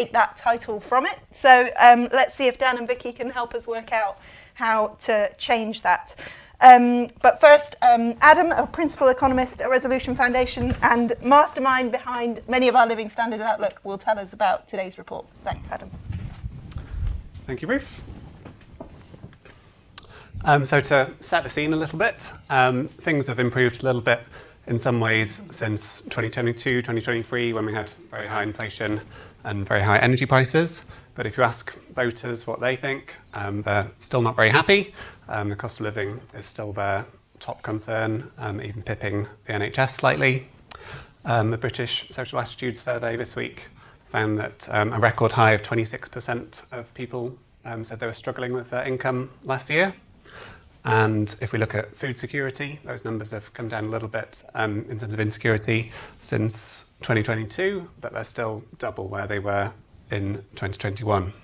take that title from it. So let's see if Dan and Vicky can help us work out how to change that. But first, Adam, a principal economist at Resolution Foundation and mastermind behind many of our Living Standards Outlook, will tell us about today's report. Thanks, Adam. Thank you, Ruth. So to set the scene a little bit, things have improved a little bit in some ways since 2022, 2023, when we had very high inflation and very high energy prices. But if you ask voters what they think, they're still not very happy. The cost of living is still their top concern, even pipping the NHS slightly. The British Social Attitudes Survey this week found that a record high of 26% of people said they were struggling with their income last year. And if we look at food security, those numbers have come down a little bit in terms of insecurity since 2022, but they're still double where they were in 2021.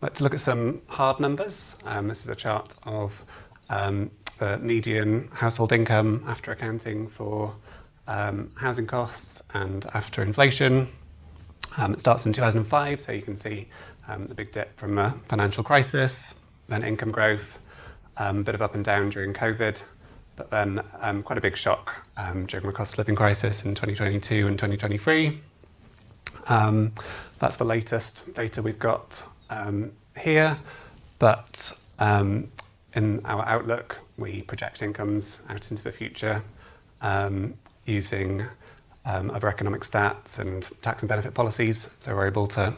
Let's look at some hard numbers. This is a chart of the median household income after accounting for housing costs and after inflation. It starts in 2005, so you can see the big dip from the financial crisis, then income growth, a bit of up and down during COVID, but then quite a big shock during the cost of living crisis in 2022 and 2023. That's the latest data we've got here, but in our outlook, we project incomes out into the future using other economic stats and tax and benefit policies, so we're able to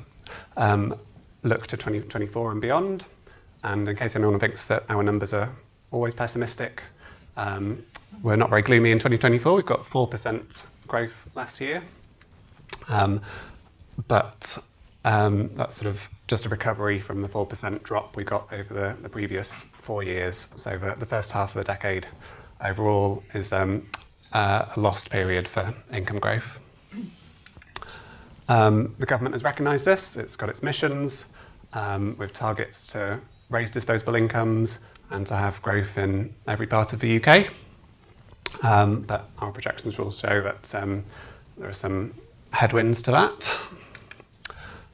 look to 2024 and beyond. And in case anyone thinks that our numbers are always pessimistic, we're not very gloomy in 2024. We've got 4% growth last year. But that's sort of just a recovery from the 4% drop we got over the previous 4 years. So the first half of the decade overall is a lost period for income growth. The government has recognised this. It's got its missions with targets to raise disposable incomes and to have growth in every part of the UK. But our projections will show that there are some headwinds to that.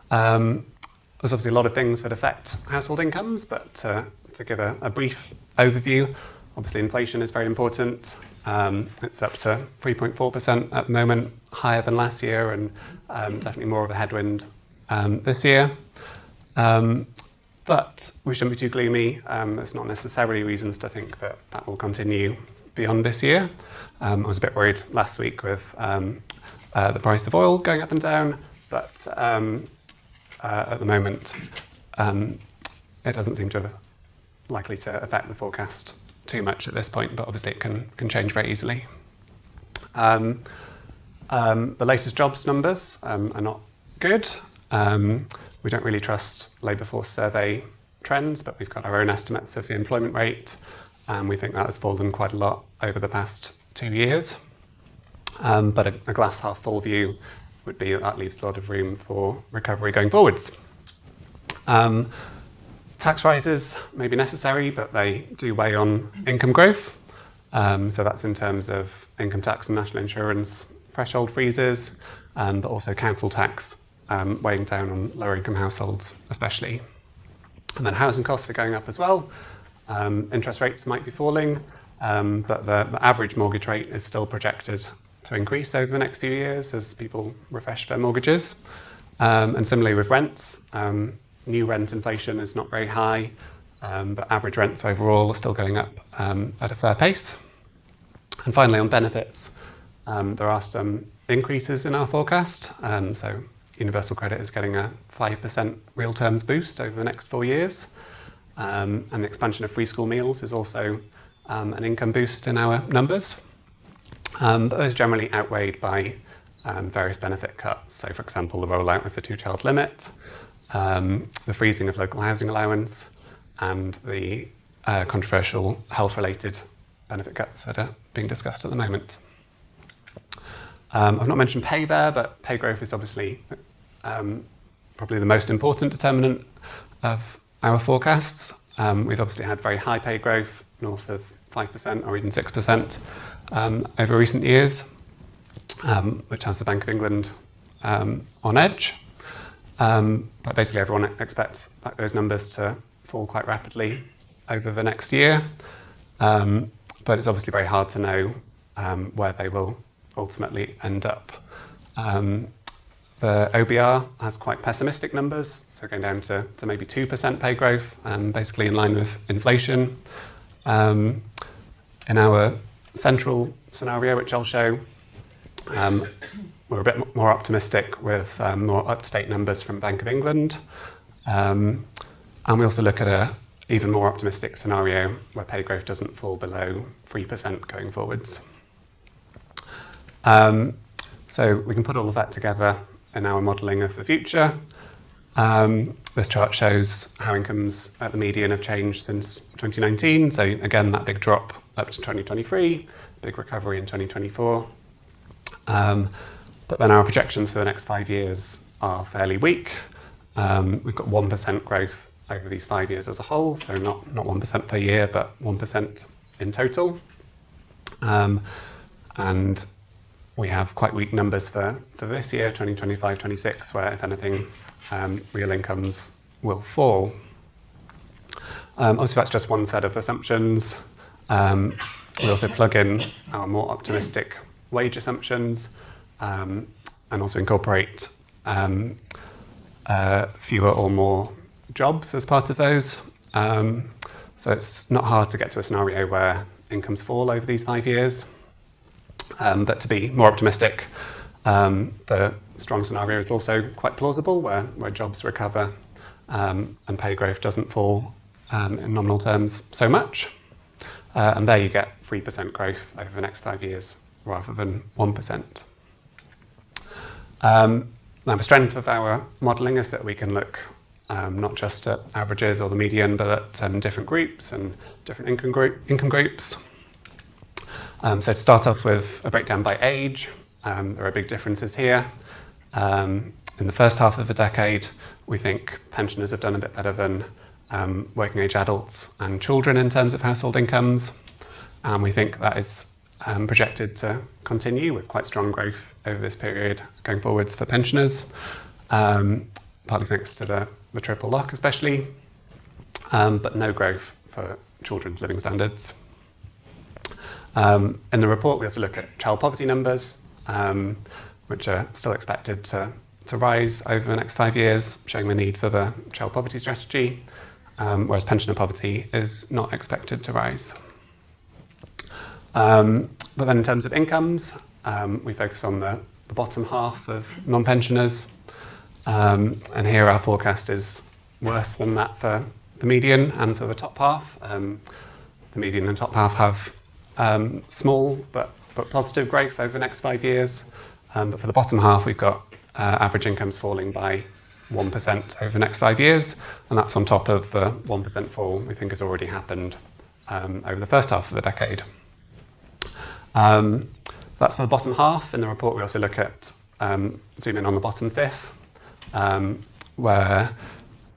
There's obviously a lot of things that affect household incomes, but to give a brief overview, obviously inflation is very important. It's up to 3.4% at the moment, higher than last year, and definitely more of a headwind this year. But we shouldn't be too gloomy. There's not necessarily reasons to think that that will continue beyond this year. I was a bit worried last week with the price of oil going up and down, but at the moment, it doesn't seem to likely to affect the forecast too much at this point, but obviously it can change very easily. The latest jobs numbers are not good. We don't really trust labour force survey trends, but we've got our own estimates of the employment rate, and we think that has fallen quite a lot over the past 2 years. But a glass half full view would be that leaves a lot of room for recovery going forwards. Tax rises may be necessary, but they do weigh on income growth. So that's in terms of income tax and national insurance threshold freezes, but also council tax weighing down on lower income households especially. And then housing costs are going up as well. Interest rates might be falling, but the average mortgage rate is still projected to increase over the next few years as people refresh their mortgages. And similarly with rents, new rent inflation is not very high, but average rents overall are still going up at a fair pace. And finally on benefits, there are some increases in our forecast. So universal credit is getting a 5% real terms boost over the next 4 years. And the expansion of free school meals is also an income boost in our numbers. But those are generally outweighed by various benefit cuts. So for example, the rollout of the 2-child limit, the freezing of local housing allowance, and the controversial health-related benefit cuts that are being discussed at the moment. I've not mentioned pay there, but pay growth is obviously probably the most important determinant of our forecasts. We've obviously had very high pay growth, north of 5% or even 6% over recent years, which has the Bank of England on edge. But basically everyone expects those numbers to fall quite rapidly over the next year. But it's obviously very hard to know where they will ultimately end up. The OBR has quite pessimistic numbers, so going down to maybe 2% pay growth, basically in line with inflation. In our central scenario, which I'll show, we're a bit more optimistic with more up-to-date numbers from Bank of England. And we also look at an even more optimistic scenario where pay growth doesn't fall below 3% going forwards. So we can put all of that together in our modelling of the future. This chart shows how incomes at the median have changed since 2019. So again, that big drop up to 2023, big recovery in 2024. But then our projections for the next 5 years are fairly weak. We've got 1% growth over these 5 years as a whole, so not 1% per year, but 1% in total. And we have quite weak numbers for this year, 2025-26, where, if anything, real incomes will fall. Obviously, that's just one set of assumptions. We also plug in our more optimistic wage assumptions and also incorporate fewer or more jobs as part of those. So it's not hard to get to a scenario where incomes fall over these 5 years. But to be more optimistic, the strong scenario is also quite plausible, where jobs recover and pay growth doesn't fall in nominal terms so much. And there you get 3% growth over the next 5 years rather than 1%. Now, the strength of our modelling is that we can look not just at averages or the median, but at different groups and different income groups. So to start off with a breakdown by age, there are big differences here. In the first half of the decade, we think pensioners have done a bit better than working age adults and children in terms of household incomes. And we think that is projected to continue with quite strong growth over this period going forwards for pensioners, partly thanks to the triple lock especially, but no growth for children's living standards. In the report, we also look at child poverty numbers, which are still expected to rise over the next 5 years, showing the need for the child poverty strategy, whereas pensioner poverty is not expected to rise. But then in terms of incomes, we focus on the bottom half of non-pensioners, and here our forecast is worse than that for the median and for the top half. The median and top half have small but positive growth over the next 5 years. But for the bottom half, we've got average incomes falling by 1% over the next 5 years, and that's on top of the 1% fall we think has already happened over the first half of the decade. That's for the bottom half. In the report, we also look at zoom in on the bottom fifth, where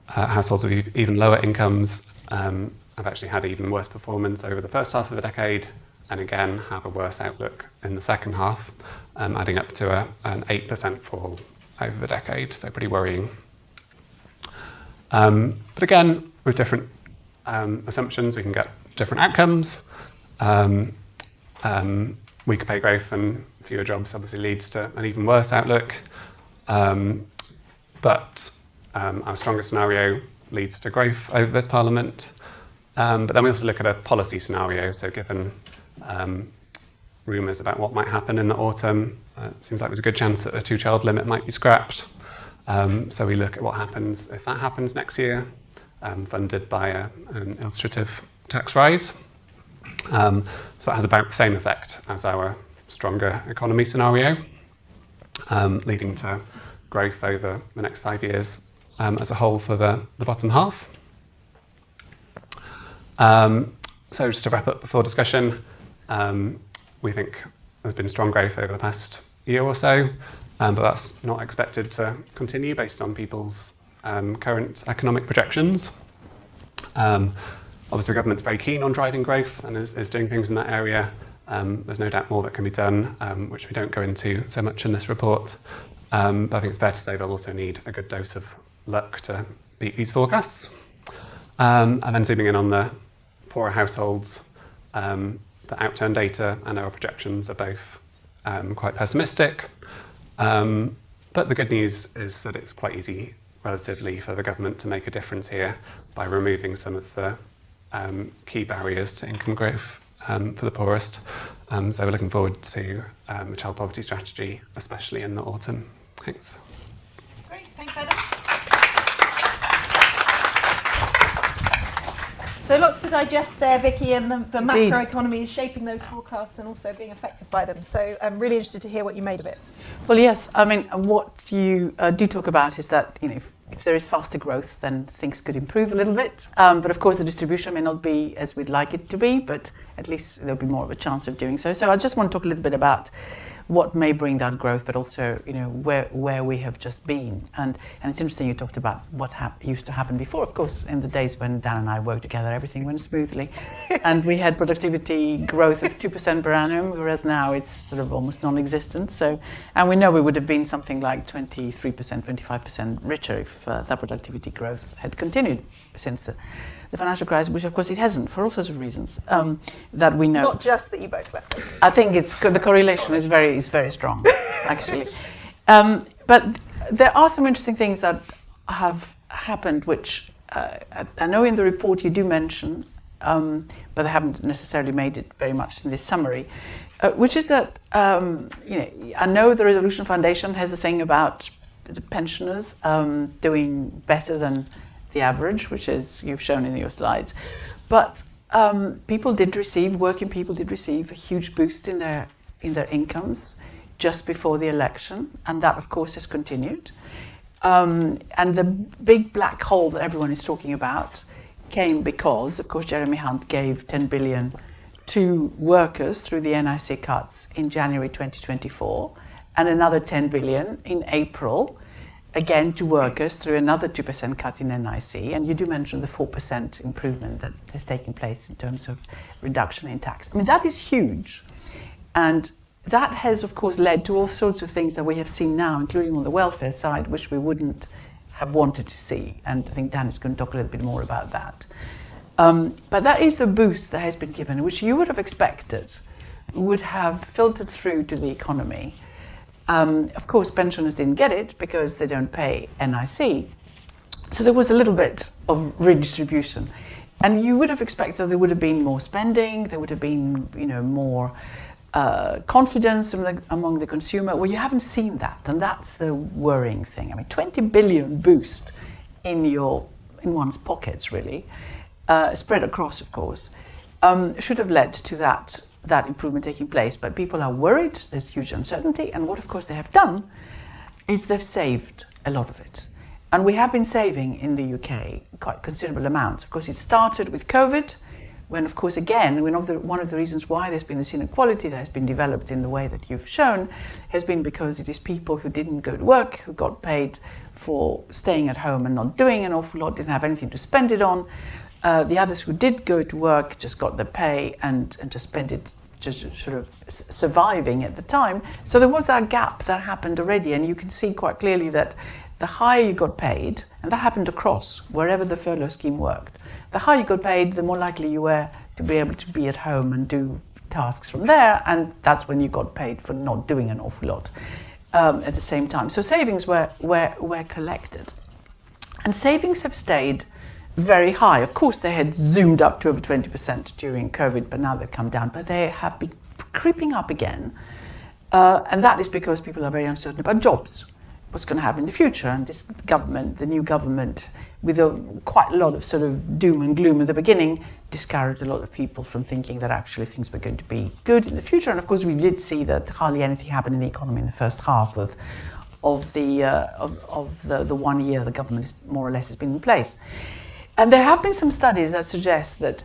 households with even lower incomes have actually had even worse performance over the first half of the decade, and again have a worse outlook in the second half, adding up to an 8% fall over the decade, so pretty worrying. But again, with different assumptions, we can get different outcomes. Weaker pay growth and fewer jobs obviously leads to an even worse outlook. But our stronger scenario leads to growth over this Parliament. But then we also look at a policy scenario. So given rumours about what might happen in the autumn, it seems like there's a good chance that a 2-child limit might be scrapped. So we look at what happens if that happens next year, funded by an illustrative tax rise. So it has about the same effect as our stronger economy scenario, leading to growth over the next 5 years as a whole for the bottom half. So just to wrap up before discussion, we think there's been strong growth over the past year or so, but that's not expected to continue based on people's current economic projections. Obviously, the government's very keen on driving growth and is doing things in that area. There's no doubt more that can be done, which we don't go into so much in this report. But I think it's fair to say they'll also need a good dose of luck to beat these forecasts. And then zooming in on the poorer households, the outturn data and our projections are both quite pessimistic. But the good news is that it's quite easy, relatively, for the government to make a difference here by removing some of the key barriers to income growth for the poorest. So we're looking forward to a child poverty strategy, especially in the autumn. Thanks. Great, thanks, Adam. So lots to digest there, Vicky, and the macroeconomy is shaping those forecasts and also being affected by them. So I'm really interested to hear what you made of it. Well, yes. I mean, what you do talk about is that, you know, if there is faster growth, then things could improve a little bit. But of course, the distribution may not be as we'd like it to be, but at least there'll be more of a chance of doing so. So I just want to talk a little bit about what may bring that growth, but also, you know, where we have just been. And it's interesting you talked about what used to happen before. Of course, in the days when Dan and I worked together, everything went smoothly. And we had productivity growth of 2% per annum, whereas now it's sort of almost non-existent. So, and we know we would have been something like 23%, 25% richer if that productivity growth had continued since the financial crisis, which of course it hasn't, for all sorts of reasons that we know. Not just that you both left it. I think the correlation is very strong, actually. But there are some interesting things that have happened, which I know in the report you do mention, but they haven't necessarily made it very much in this summary, which is that you know, I know the Resolution Foundation has a thing about the pensioners doing better than the average, which is you've shown in your slides, but working people did receive a huge boost in their incomes just before the election, and that of course has continued. And the big black hole that everyone is talking about came because, of course, Jeremy Hunt gave 10 billion to workers through the NIC cuts in January 2024, and another 10 billion in April, again to workers through another 2% cut in NIC. And you do mention the 4% improvement that has taken place in terms of reduction in tax. I mean, that is huge. And that has, of course, led to all sorts of things that we have seen now, including on the welfare side, which we wouldn't have wanted to see. And I think Dan is going to talk a little bit more about that. But that is the boost that has been given, which you would have expected would have filtered through to the economy. Of course, pensioners didn't get it because they don't pay NIC. So there was a little bit of redistribution. And you would have expected there would have been more spending, there would have been, you know, more confidence among the consumer. Well, you haven't seen that, and that's the worrying thing. I mean, 20 billion boost in one's pockets, really, spread across, of course, should have led to that improvement taking place. But people are worried, there's huge uncertainty, and what, of course, they have done is they've saved a lot of it. And we have been saving in the UK quite considerable amounts. Of course, it started with COVID, when, of course, again, one of the reasons why there's been this inequality that has been developed in the way that you've shown has been because it is people who didn't go to work, who got paid for staying at home and not doing an awful lot, didn't have anything to spend it on. The others who did go to work just got their pay and just spent it just sort of surviving at the time. So there was that gap that happened already, and you can see quite clearly that the higher you got paid, and that happened across wherever the furlough scheme worked, the higher you got paid, the more likely you were to be able to be at home and do tasks from there, and that's when you got paid for not doing an awful lot at the same time. So savings were collected. And savings have stayed very high. Of course, they had zoomed up to over 20% during COVID, but now they've come down. But they have been creeping up again. And that is because people are very uncertain about jobs, what's going to happen in the future. And this government, the new government, with quite a lot of sort of doom and gloom at the beginning, discouraged a lot of people from thinking that actually things were going to be good in the future. And of course, we did see that hardly anything happened in the economy in the first half of the 1 year the government is more or less has been in place. And there have been some studies that suggest that,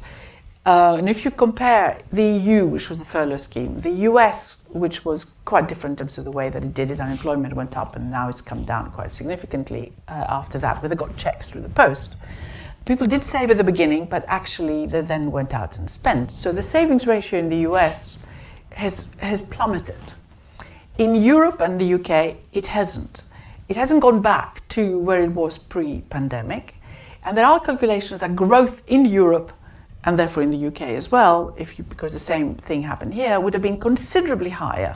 and if you compare the EU, which was the furlough scheme, the US, which was quite different in terms of the way that it did it, unemployment went up and now it's come down quite significantly after that, where they got checks through the post. People did save at the beginning, but actually they then went out and spent. So the savings ratio in the US has plummeted. In Europe and the UK, it hasn't. It hasn't gone back to where it was pre-pandemic. And there are calculations that growth in Europe, and therefore in the UK as well, because the same thing happened here, would have been considerably higher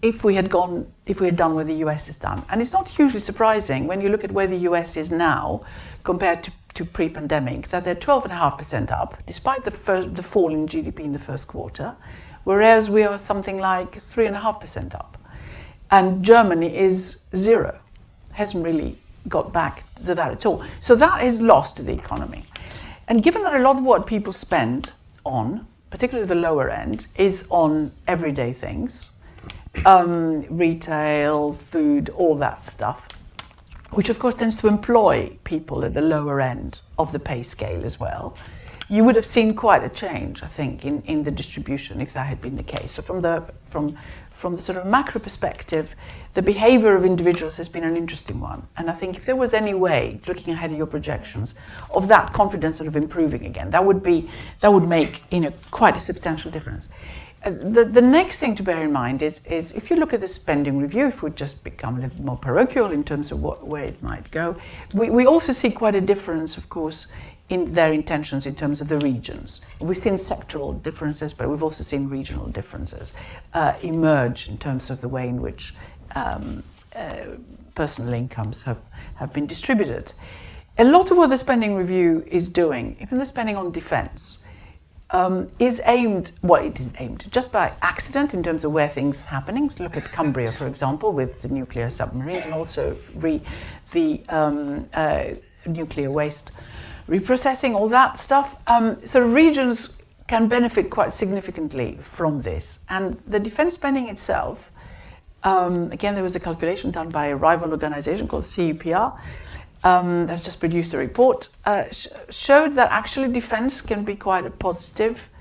if we had done what the US has done. And it's not hugely surprising when you look at where the US is now compared to pre-pandemic, that they're 12.5% up, despite the fall in GDP in the first quarter, whereas we are something like 3.5% up. And Germany is 0, hasn't really got back to that at all. So that is lost to the economy. And given that a lot of what people spend on, particularly the lower end, is on everyday things, retail, food, all that stuff, which of course tends to employ people at the lower end of the pay scale as well, you would have seen quite a change, I think, in the distribution if that had been the case. So from the sort of macro perspective, the behavior of individuals has been an interesting one. And I think if there was any way, looking ahead of your projections, of that confidence sort of improving again, that would make quite a substantial difference. The next thing to bear in mind is if you look at the spending review, if we just become a little more parochial in terms of where it might go, we also see quite a difference, of course, in their intentions in terms of the regions. We've seen sectoral differences, but we've also seen regional differences emerge in terms of the way in which personal incomes have been distributed. A lot of what the spending review is doing, even the spending on defence, is aimed just by accident in terms of where things are happening. Look at Cumbria, for example, with the nuclear submarines, and also the nuclear waste reprocessing, all that stuff. So regions can benefit quite significantly from this. And the defence spending itself, again, there was a calculation done by a rival organisation called CUPR that just produced a report, showed that actually defence can be quite a positive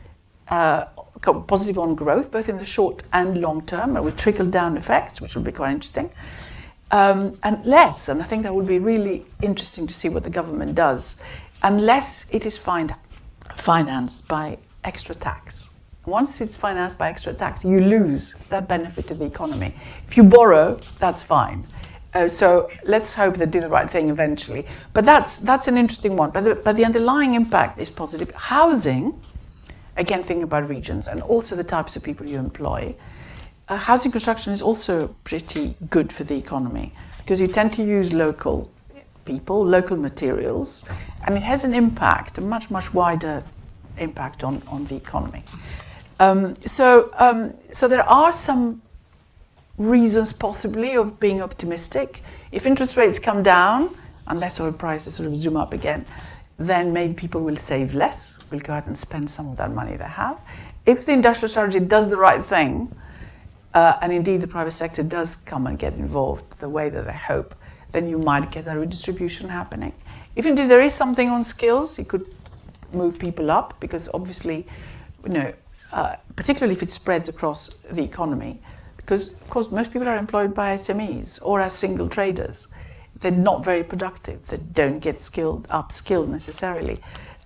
on growth, both in the short and long term, with trickle-down effects, which will be quite interesting. And I think that would be really interesting to see what the government does, unless it is financed by extra tax. Once it's financed by extra tax, you lose that benefit to the economy. If you borrow, that's fine. So let's hope they do the right thing eventually. But that's an interesting one. But the underlying impact is positive. Housing, again, thinking about regions and also the types of people you employ, housing construction is also pretty good for the economy because you tend to use local people, local materials, and it has an impact, a much, much wider impact on the economy. So there are some reasons possibly of being optimistic. If interest rates come down, unless oil prices sort of zoom up again, then maybe people will save less, will go out and spend some of that money they have. If the industrial strategy does the right thing, and indeed the private sector does come and get involved the way that they hope, then you might get that redistribution happening. If indeed there is something on skills, you could move people up, because obviously, particularly if it spreads across the economy, because of course most people are employed by SMEs or as single traders. They're not very productive. They don't get upskilled necessarily.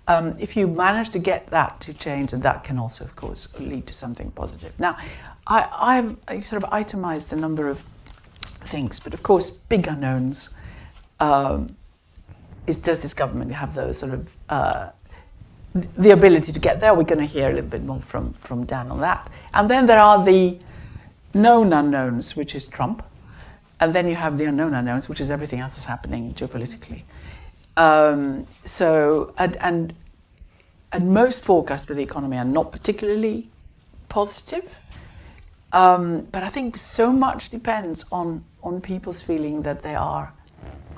If you manage to get that to change, then that can also, of course, lead to something positive. Now, I've sort of itemized a number of things, but of course, big unknowns. Does this government have those sort of the ability to get there? We're going to hear a little bit more from Dan on that. And then there are the known unknowns, which is Trump. And then you have the unknown unknowns, which is everything else that's happening geopolitically. And most forecasts for the economy are not particularly positive. But I think so much depends on people's feeling that they are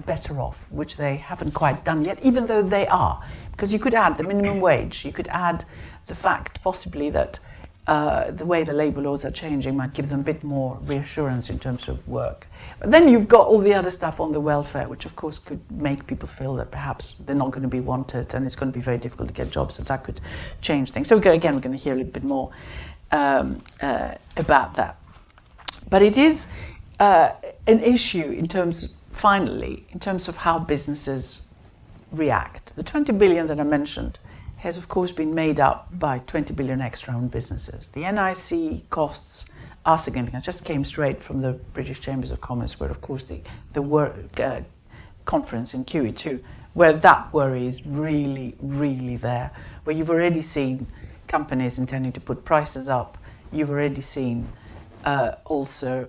better off, which they haven't quite done yet, even though they are. Because you could add the minimum wage, you could add the fact possibly that the way the labour laws are changing might give them a bit more reassurance in terms of work. But then you've got all the other stuff on the welfare, which of course could make people feel that perhaps they're not going to be wanted and it's going to be very difficult to get jobs, so that could change things. So again, we're going to hear a little bit more about that. But it is an issue in terms of how businesses react. The 20 billion that I mentioned has of course been made up by 20 billion extra on businesses. The NIC costs are significant. I just came straight from the British Chambers of Commerce, where, of course, the work conference in QE2, where that worry is really, really there, where you've already seen companies intending to put prices up. You've already seen also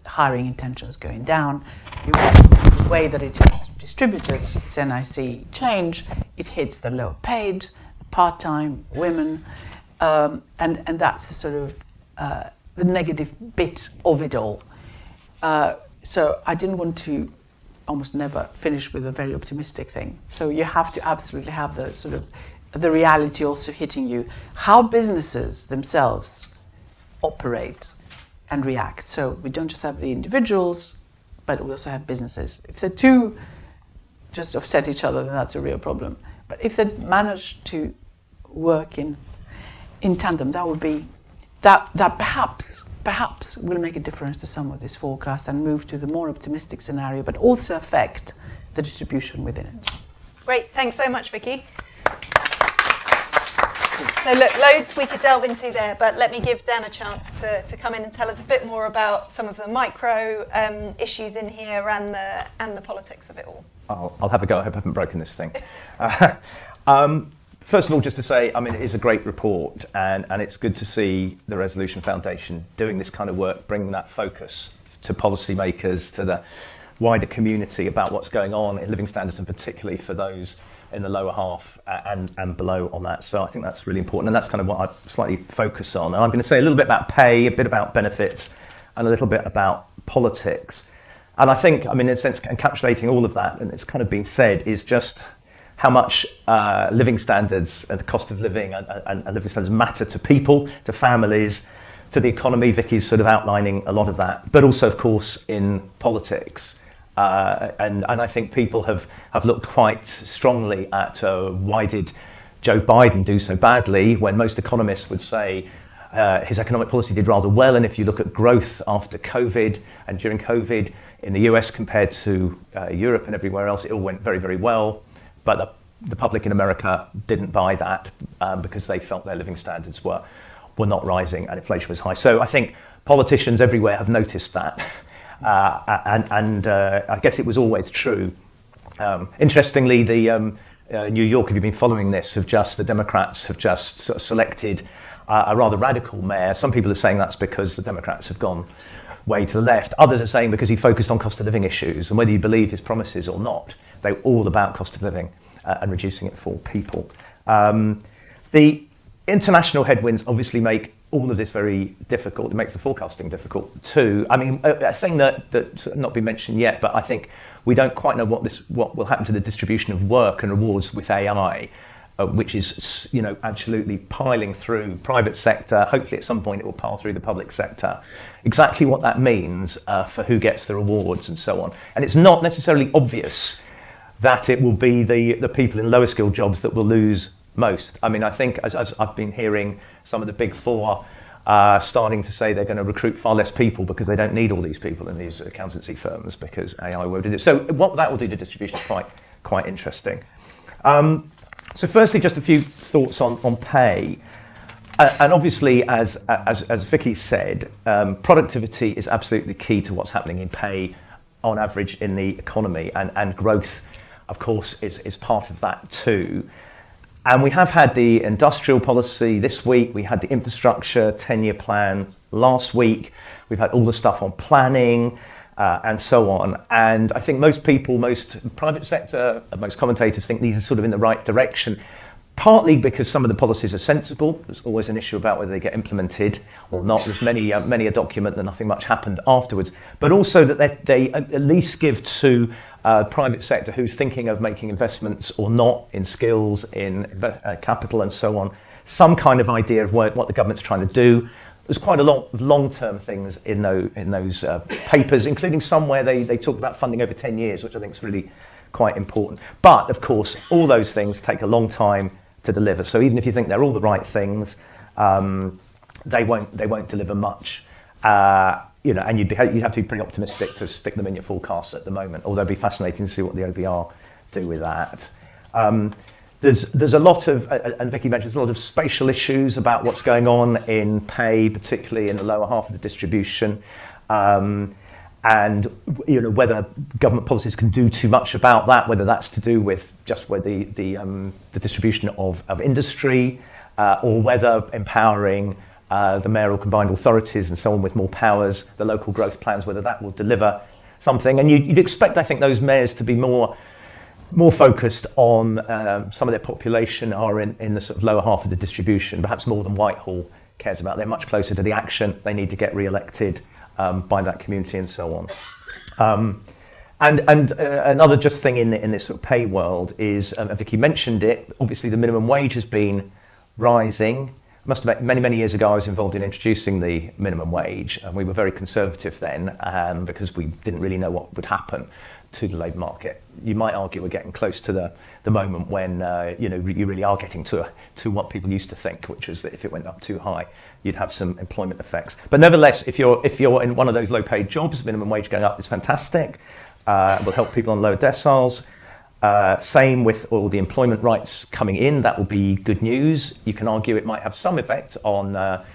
hiring intentions going down. You also see the way that it is distributed, then I see change. It hits the lower paid, part-time, women, and that's the sort of the negative bit of it all. So I didn't want to almost never finish with a very optimistic thing. So you have to absolutely have the sort of the reality also hitting you, how businesses themselves operate and react. So we don't just have the individuals, but we also have businesses. If the two just offset each other, then that's a real problem. But if they manage to work in tandem, that would be that perhaps will make a difference to some of this forecast and move to the more optimistic scenario, but also affect the distribution within it. Great, thanks so much, Vicky. So look, loads we could delve into there, but let me give Dan a chance to come in and tell us a bit more about some of the micro issues in here and the politics of it all. I'll have a go. I hope I haven't broken this thing. First of all, just to say, I mean, it is a great report, and it's good to see the Resolution Foundation doing this kind of work, bringing that focus to policymakers, to the wider community about what's going on in living standards, and particularly for those in the lower half and below on that. So I think that's really important, and that's kind of what I slightly focus on. And I'm going to say a little bit about pay, a bit about benefits, and a little bit about politics. And I think, I mean, in a sense, encapsulating all of that, and it's kind of been said, is just how much living standards and the cost of living and living standards matter to people, to families, to the economy. Vicky's sort of outlining a lot of that, but also, of course, in politics. And I think people have looked quite strongly at why did Joe Biden do so badly, when most economists would say his economic policy did rather well. And if you look at growth after COVID and during COVID in the US compared to Europe and everywhere else, it all went very, very well. But the public in America didn't buy that because they felt their living standards were not rising and inflation was high. So I think politicians everywhere have noticed that. And I guess it was always true. Interestingly, the New York, if you've been following this, the Democrats have just sort of selected a rather radical mayor. Some people are saying that's because the Democrats have gone way to the left. Others are saying because he focused on cost of living issues, and whether you believe his promises or not, they're all about cost of living and reducing it for people. The international headwinds obviously make all of this very difficult. It makes the forecasting difficult too. I mean, a thing that's not been mentioned yet, but I think we don't quite know what will happen to the distribution of work and rewards with AI, which is, absolutely piling through private sector. Hopefully at some point it will pile through the public sector. Exactly what that means for who gets the rewards and so on. And it's not necessarily obvious that it will be the people in lower skilled jobs that will lose most. I mean, I think as I've been hearing some of the big four starting to say they're going to recruit far less people because they don't need all these people in these accountancy firms because AI will do it. So what that will do to distribution is quite interesting. So firstly, just a few thoughts on pay. And obviously, as Vicky said, productivity is absolutely key to what's happening in pay on average in the economy, and growth, of course, is part of that too. And we have had the industrial policy this week, we had the infrastructure 10-year plan last week, we've had all the stuff on planning and so on. And I think most people, most private sector, most commentators think these are sort of in the right direction, partly because some of the policies are sensible. There's always an issue about whether they get implemented or not. There's many a document that nothing much happened afterwards, but also that they at least give to private sector who's thinking of making investments or not in skills, in capital and so on, some kind of idea of what the government's trying to do. There's quite a lot of long-term things in those papers, including some where they talk about funding over 10 years, which I think is really quite important. But of course, all those things take a long time to deliver. So even if you think they're all the right things, they won't deliver much. And you'd have to be pretty optimistic to stick them in your forecasts at the moment, although it'd be fascinating to see what the OBR do with that. there's a lot of, and Vicky mentions a lot of spatial issues about what's going on in pay, particularly in the lower half of the distribution, and whether government policies can do too much about that, whether that's to do with just where the distribution of industry, or whether empowering the mayoral combined authorities and so on with more powers, the local growth plans, whether that will deliver something. And you'd expect, I think, those mayors to be more focused on some of their population are in the sort of lower half of the distribution, perhaps more than Whitehall cares about. They're much closer to the action. They need to get re-elected by that community and so on. And another just thing in this sort of pay world is, Vicky mentioned it, obviously the minimum wage has been rising. Must have been many years ago I was involved in introducing the minimum wage, and we were very conservative then because we didn't really know what would happen to the labour market. You might argue we're getting close to the moment when you really are getting to what people used to think, which was that if it went up too high, you'd have some employment effects. But nevertheless, if you're in one of those low-paid jobs, minimum wage going up is fantastic. It will help people on lower deciles. Same with all the employment rights coming in. That will be good news. You can argue it might have some effect on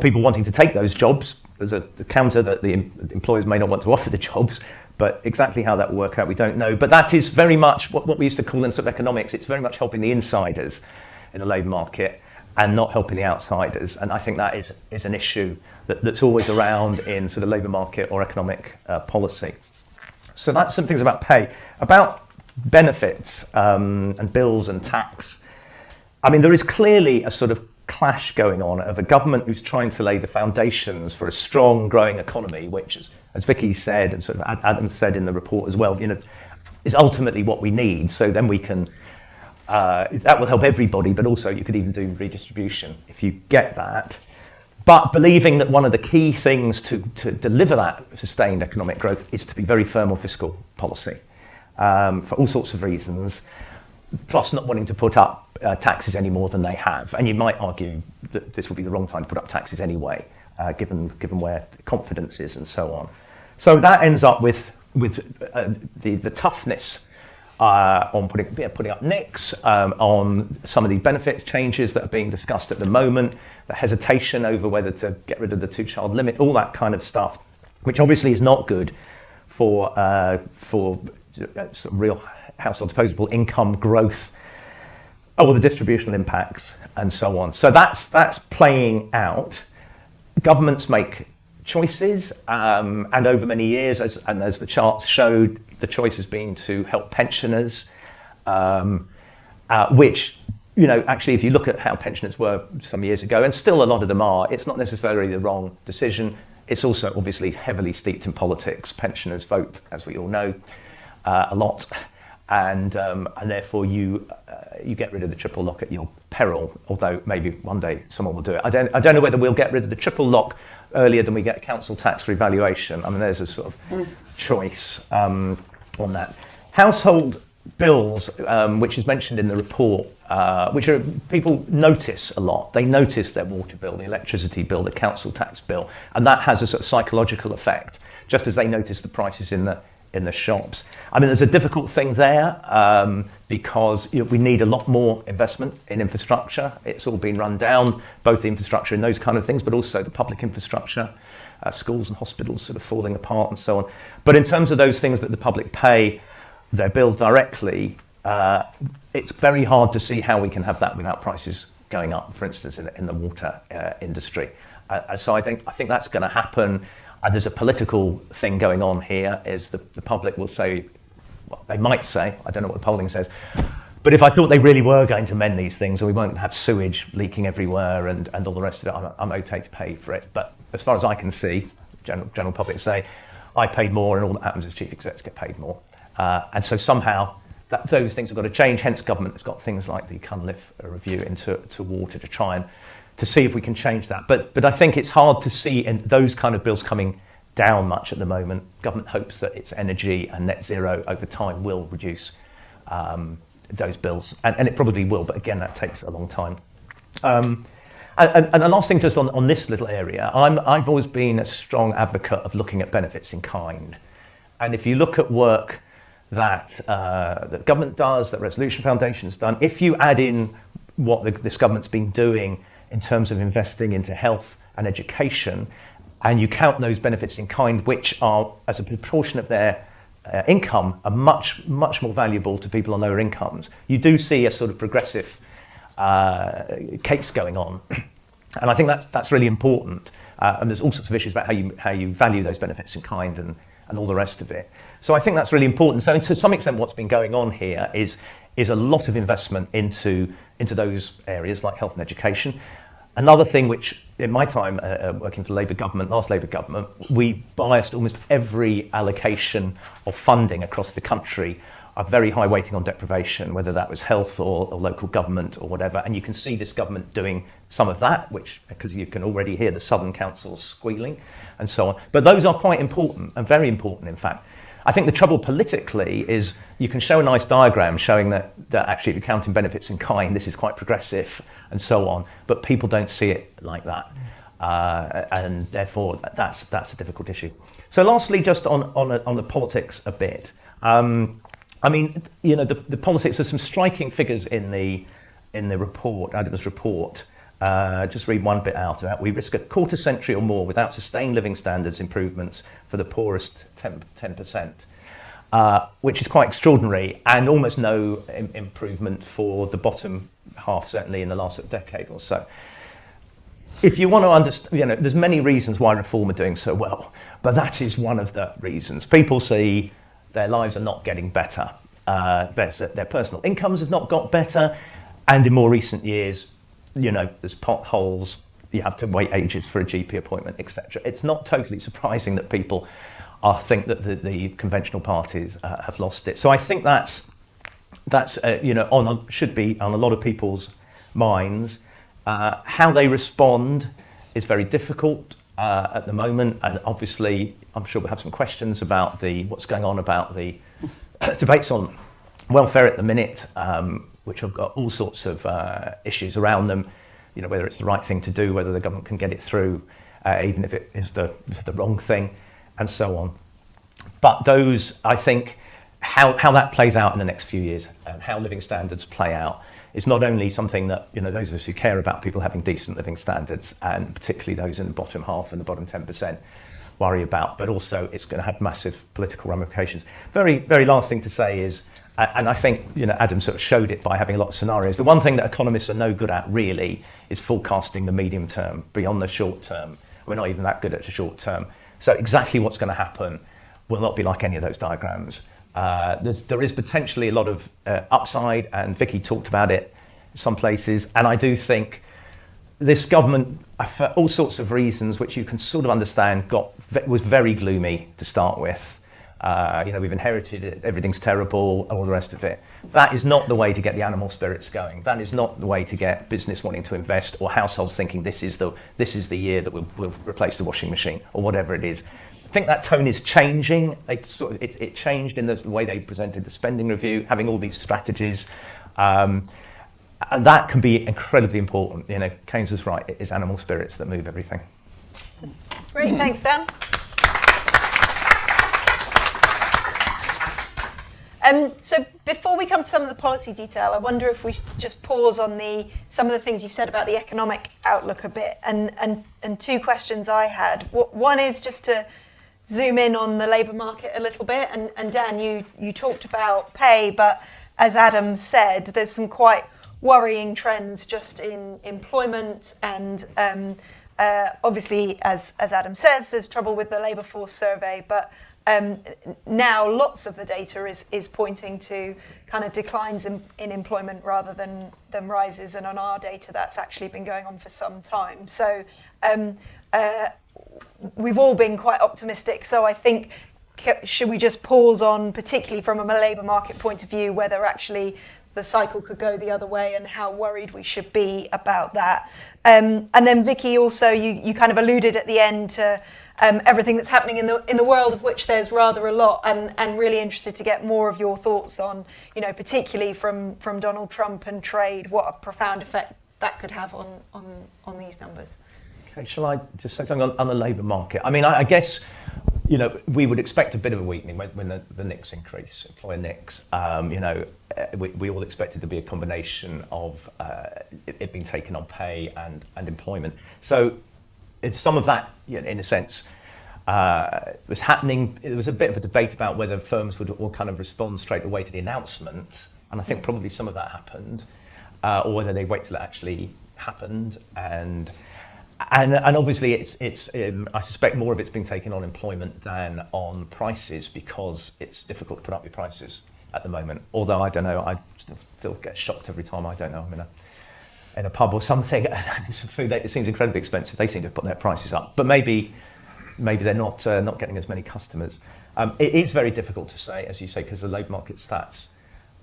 people wanting to take those jobs. There's a counter that the employers may not want to offer the jobs, but exactly how that will work out, we don't know. But that is very much what we used to call in sort of economics. It's very much helping the insiders in the labour market and not helping the outsiders. And I think that is an issue that's always around in sort of labour market or economic policy. So that's some things about pay. About benefits and bills and tax. I mean, there is clearly a sort of clash going on of a government who's trying to lay the foundations for a strong, growing economy, which, as Vicky said, and sort of Adam said in the report as well, is ultimately what we need. So then we can, that will help everybody, but also you could even do redistribution if you get that. But believing that one of the key things to deliver that sustained economic growth is to be very firm on fiscal policy. For all sorts of reasons, plus not wanting to put up taxes any more than they have. And you might argue that this would be the wrong time to put up taxes anyway, given where confidence is and so on. So that ends up with the toughness on putting up NICs, on some of the benefits changes that are being discussed at the moment, the hesitation over whether to get rid of the 2-child limit, all that kind of stuff, which obviously is not good for sort of real household disposable income growth, or the distributional impacts and so on. So that's playing out. Governments make choices, and over many years, as the charts showed, the choice has been to help pensioners, which, actually, if you look at how pensioners were some years ago, and still a lot of them are, it's not necessarily the wrong decision. It's also obviously heavily steeped in politics. Pensioners vote, as we all know, a lot, and therefore you get rid of the triple lock at your peril. Although maybe one day someone will do it. I don't know whether we'll get rid of the triple lock earlier than we get council tax revaluation. I mean, there's a sort of choice on that. Household bills, which is mentioned in the report, which are people notice a lot. They notice their water bill, the electricity bill, the council tax bill, and that has a sort of psychological effect, just as they notice the prices in the shops. I mean, there's a difficult thing there because we need a lot more investment in infrastructure. It's all been run down, both the infrastructure and those kind of things, but also the public infrastructure, schools and hospitals sort of falling apart and so on. But in terms of those things that the public pay their bill directly, it's very hard to see how we can have that without prices going up, for instance, in the water industry. So I think that's going to happen. There's a political thing going on here, is the public will say, well, they might say, I don't know what the polling says, but if I thought they really were going to mend these things and we won't have sewage leaking everywhere and all the rest of it, I'm okay to pay for it. But as far as I can see, general public say, I paid more and all that happens is chief execs get paid more. And so somehow those things have got to change, hence government has got things like the Cunliffe review into water to try and to see if we can change that. But I think it's hard to see in those kind of bills coming down much at the moment. Government hopes that its energy and net zero over time will reduce those bills, and it probably will, but again, that takes a long time. And the last thing just on this little area, I've always been a strong advocate of looking at benefits in kind. And if you look at work that the government does, that Resolution Foundation's done, if you add in what this government's been doing in terms of investing into health and education, and you count those benefits in kind, which are, as a proportion of their income, are much more valuable to people on lower incomes, you do see a sort of progressive case going on. And I think that's really important. And there's all sorts of issues about how you value those benefits in kind and all the rest of it. So I think that's really important. So to some extent, what's been going on here is a lot of investment into those areas like health and education. Another thing which, in my time working for the Labour government, last Labour government, we biased almost every allocation of funding across the country a very high weighting on deprivation, whether that was health or local government or whatever. And you can see this government doing some of that, which, because you can already hear the Southern councils squealing and so on. But those are quite important, and very important, in fact. I think the trouble politically is you can show a nice diagram showing that actually if you're counting benefits in kind, this is quite progressive and so on, but people don't see it like that. And therefore, that's a difficult issue. So lastly, just on the politics a bit. I mean, you know, the politics, there's some striking figures in the report, Adam's report. Just read one bit out of that. We risk a quarter century or more without sustained living standards improvements for the poorest 10%, which is quite extraordinary, and almost no improvement for the bottom half, certainly in the last decade or so. If you want to understand, you know, there's many reasons why Reform are doing so well, but that is one of the reasons. People see their lives are not getting better. Their personal incomes have not got better. And in more recent years, you know, there's potholes, you have to wait ages for a GP appointment, etc. It's not totally surprising that people think that the conventional parties have lost it. So I think that's you know, should be on a lot of people's minds. How they respond is very difficult at the moment, and obviously I'm sure we'll have some questions about what's going on about the debates on welfare at the minute, which have got all sorts of issues around them, you know, whether it's the right thing to do, whether the government can get it through, even if it is the wrong thing, and so on. But those, I think, how that plays out in the next few years, and how living standards play out, is not only something that, you know, those of us who care about people having decent living standards, and particularly those in the bottom half and the bottom 10%, worry about, but also it's going to have massive political ramifications. Very, very last thing to say is, and I think, you know, Adam sort of showed it by having a lot of scenarios. The one thing that economists are no good at really is forecasting the medium term beyond the short term. We're not even that good at the short term. So exactly what's going to happen will not be like any of those diagrams. There is potentially a lot of upside, and Vicky talked about it in some places. And I do think this government, for all sorts of reasons, which you can sort of understand, was very gloomy to start with. You know, we've inherited it, everything's terrible, all the rest of it. That is not the way to get the animal spirits going. That is not the way to get business wanting to invest, or households thinking this is the year that we'll replace the washing machine, or whatever it is. I think that tone is changing. It changed in the way they presented the spending review, having all these strategies. And that can be incredibly important. You know, Keynes was right, it is animal spirits that move everything. Great, thanks, Dan. So before we come to some of the policy detail, I wonder if we should just pause on some of the things you've said about the economic outlook a bit, and two questions I had. One is just to zoom in on the labour market a little bit, and Dan, you talked about pay, but as Adam said, there's some quite worrying trends just in employment, and obviously, as Adam says, there's trouble with the labour force survey, but now lots of the data is pointing to kind of declines in employment rather than rises, and on our data that's actually been going on for some time. So we've all been quite optimistic, so I think should we just pause on, particularly from a labour market point of view, whether actually the cycle could go the other way and how worried we should be about that. And then Vicky, also you kind of alluded at the end to everything that's happening in the world, of which there's rather a lot, and really interested to get more of your thoughts on, you know, particularly from Donald Trump and trade, what a profound effect that could have on these numbers. Okay, shall I just say something on the labour market? I mean, I guess we would expect a bit of a weakening when the NICs increase, employer NICs. We all expect it to be a combination of it being taken on pay and employment. So some of that, in a sense, was happening. There was a bit of a debate about whether firms would all kind of respond straight away to the announcement, and I think probably some of that happened, or whether they wait till it actually happened. And obviously, it's I suspect more of it's being taken on employment than on prices, because it's difficult to put up your prices at the moment. Although I don't know, I still get shocked every time, I don't know, I'm in a pub or something, and some food that it seems incredibly expensive. They seem to put their prices up, but maybe they're not getting as many customers. It is very difficult to say, as you say, because the labour market stats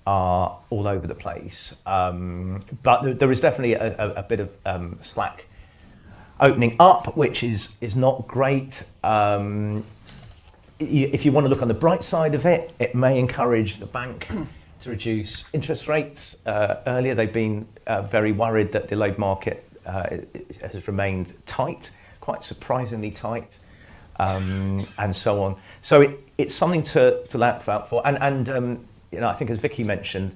are all over the place. But there is definitely a bit of slack opening up, which is not great. If you want to look on the bright side of it, it may encourage the bank to reduce interest rates earlier. They've been very worried that the labour market has remained tight, quite surprisingly tight, and so on. So it's something to look out for. And I think, as Vicky mentioned,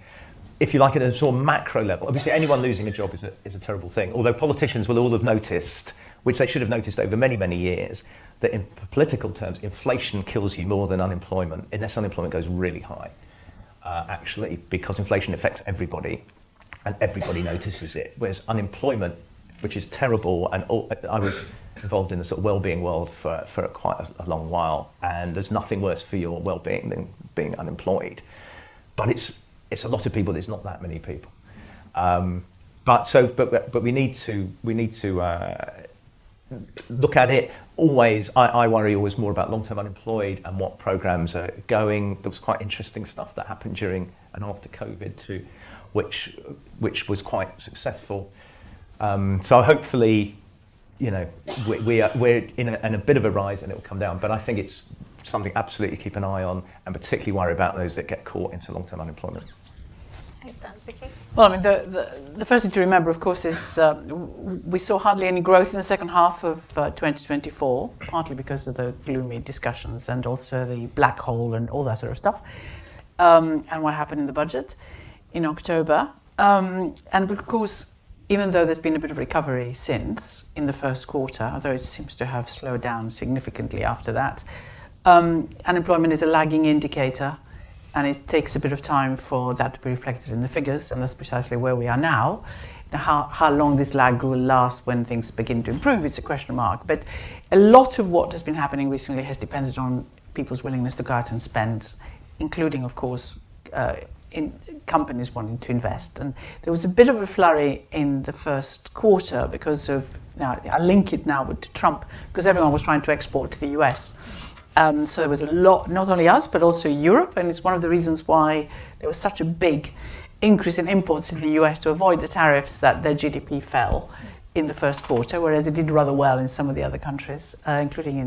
if you like, at a sort of macro level, obviously anyone losing a job is a terrible thing. Although politicians will all have noticed, which they should have noticed over many, many years, that in political terms, inflation kills you more than unemployment, unless unemployment goes really high, actually, because inflation affects everybody and everybody notices it. Whereas unemployment, which is terrible, and I was involved in the sort of well-being world for quite a long while, and there's nothing worse for your well-being than being unemployed. But it's a lot of people. There's not that many people. But we need to look at it. Always, I worry always more about long-term unemployed and what programs are going. There was quite interesting stuff that happened during and after COVID too, which was quite successful. So hopefully, we're in a bit of a rise and it will come down. But I think it's something absolutely to keep an eye on, and particularly worry about those that get caught into long-term unemployment. Thanks, Dan. Vicky? Well, I mean, the first thing to remember, of course, is we saw hardly any growth in the second half of 2024, partly because of the gloomy discussions and also the black hole and all that sort of stuff, and what happened in the budget in October. And of course, even though there's been a bit of recovery since in the first quarter, although it seems to have slowed down significantly after that, unemployment is a lagging indicator, and it takes a bit of time for that to be reflected in the figures, and that's precisely where we are now. Now, how long this lag will last when things begin to improve, it's a question mark. But a lot of what has been happening recently has depended on people's willingness to go out and spend, including, of course, in companies wanting to invest. And there was a bit of a flurry in the first quarter because of, now I link it now to Trump, because everyone was trying to export to the US. So there was a lot, not only us, but also Europe, and it's one of the reasons why there was such a big increase in imports in the US to avoid the tariffs, that their GDP fell in the first quarter, whereas it did rather well in some of the other countries, including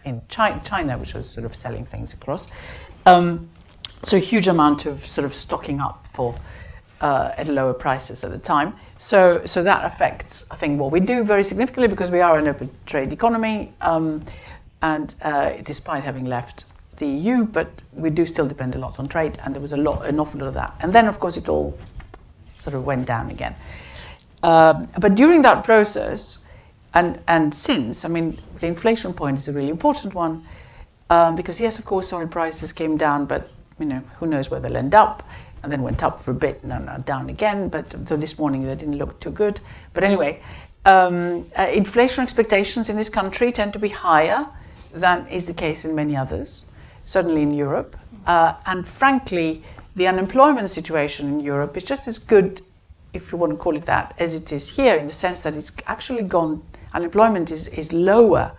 in China, which was sort of selling things across. So a huge amount of sort of stocking up for at lower prices at the time. So that affects, I think, what we do very significantly, because we are an open trade economy. And despite having left the EU, but we do still depend a lot on trade, and there was an awful lot of that. And then, of course, it all sort of went down again. But during that process, and since, I mean, the inflation point is a really important one, because yes, of course, oil prices came down, but who knows where they'll end up, and then went up for a bit, and now down again. But so this morning they didn't look too good. But anyway, inflation expectations in this country tend to be higher than is the case in many others, certainly in Europe. And frankly, the unemployment situation in Europe is just as good, if you want to call it that, as it is here, in the sense that it's actually gone, unemployment is lower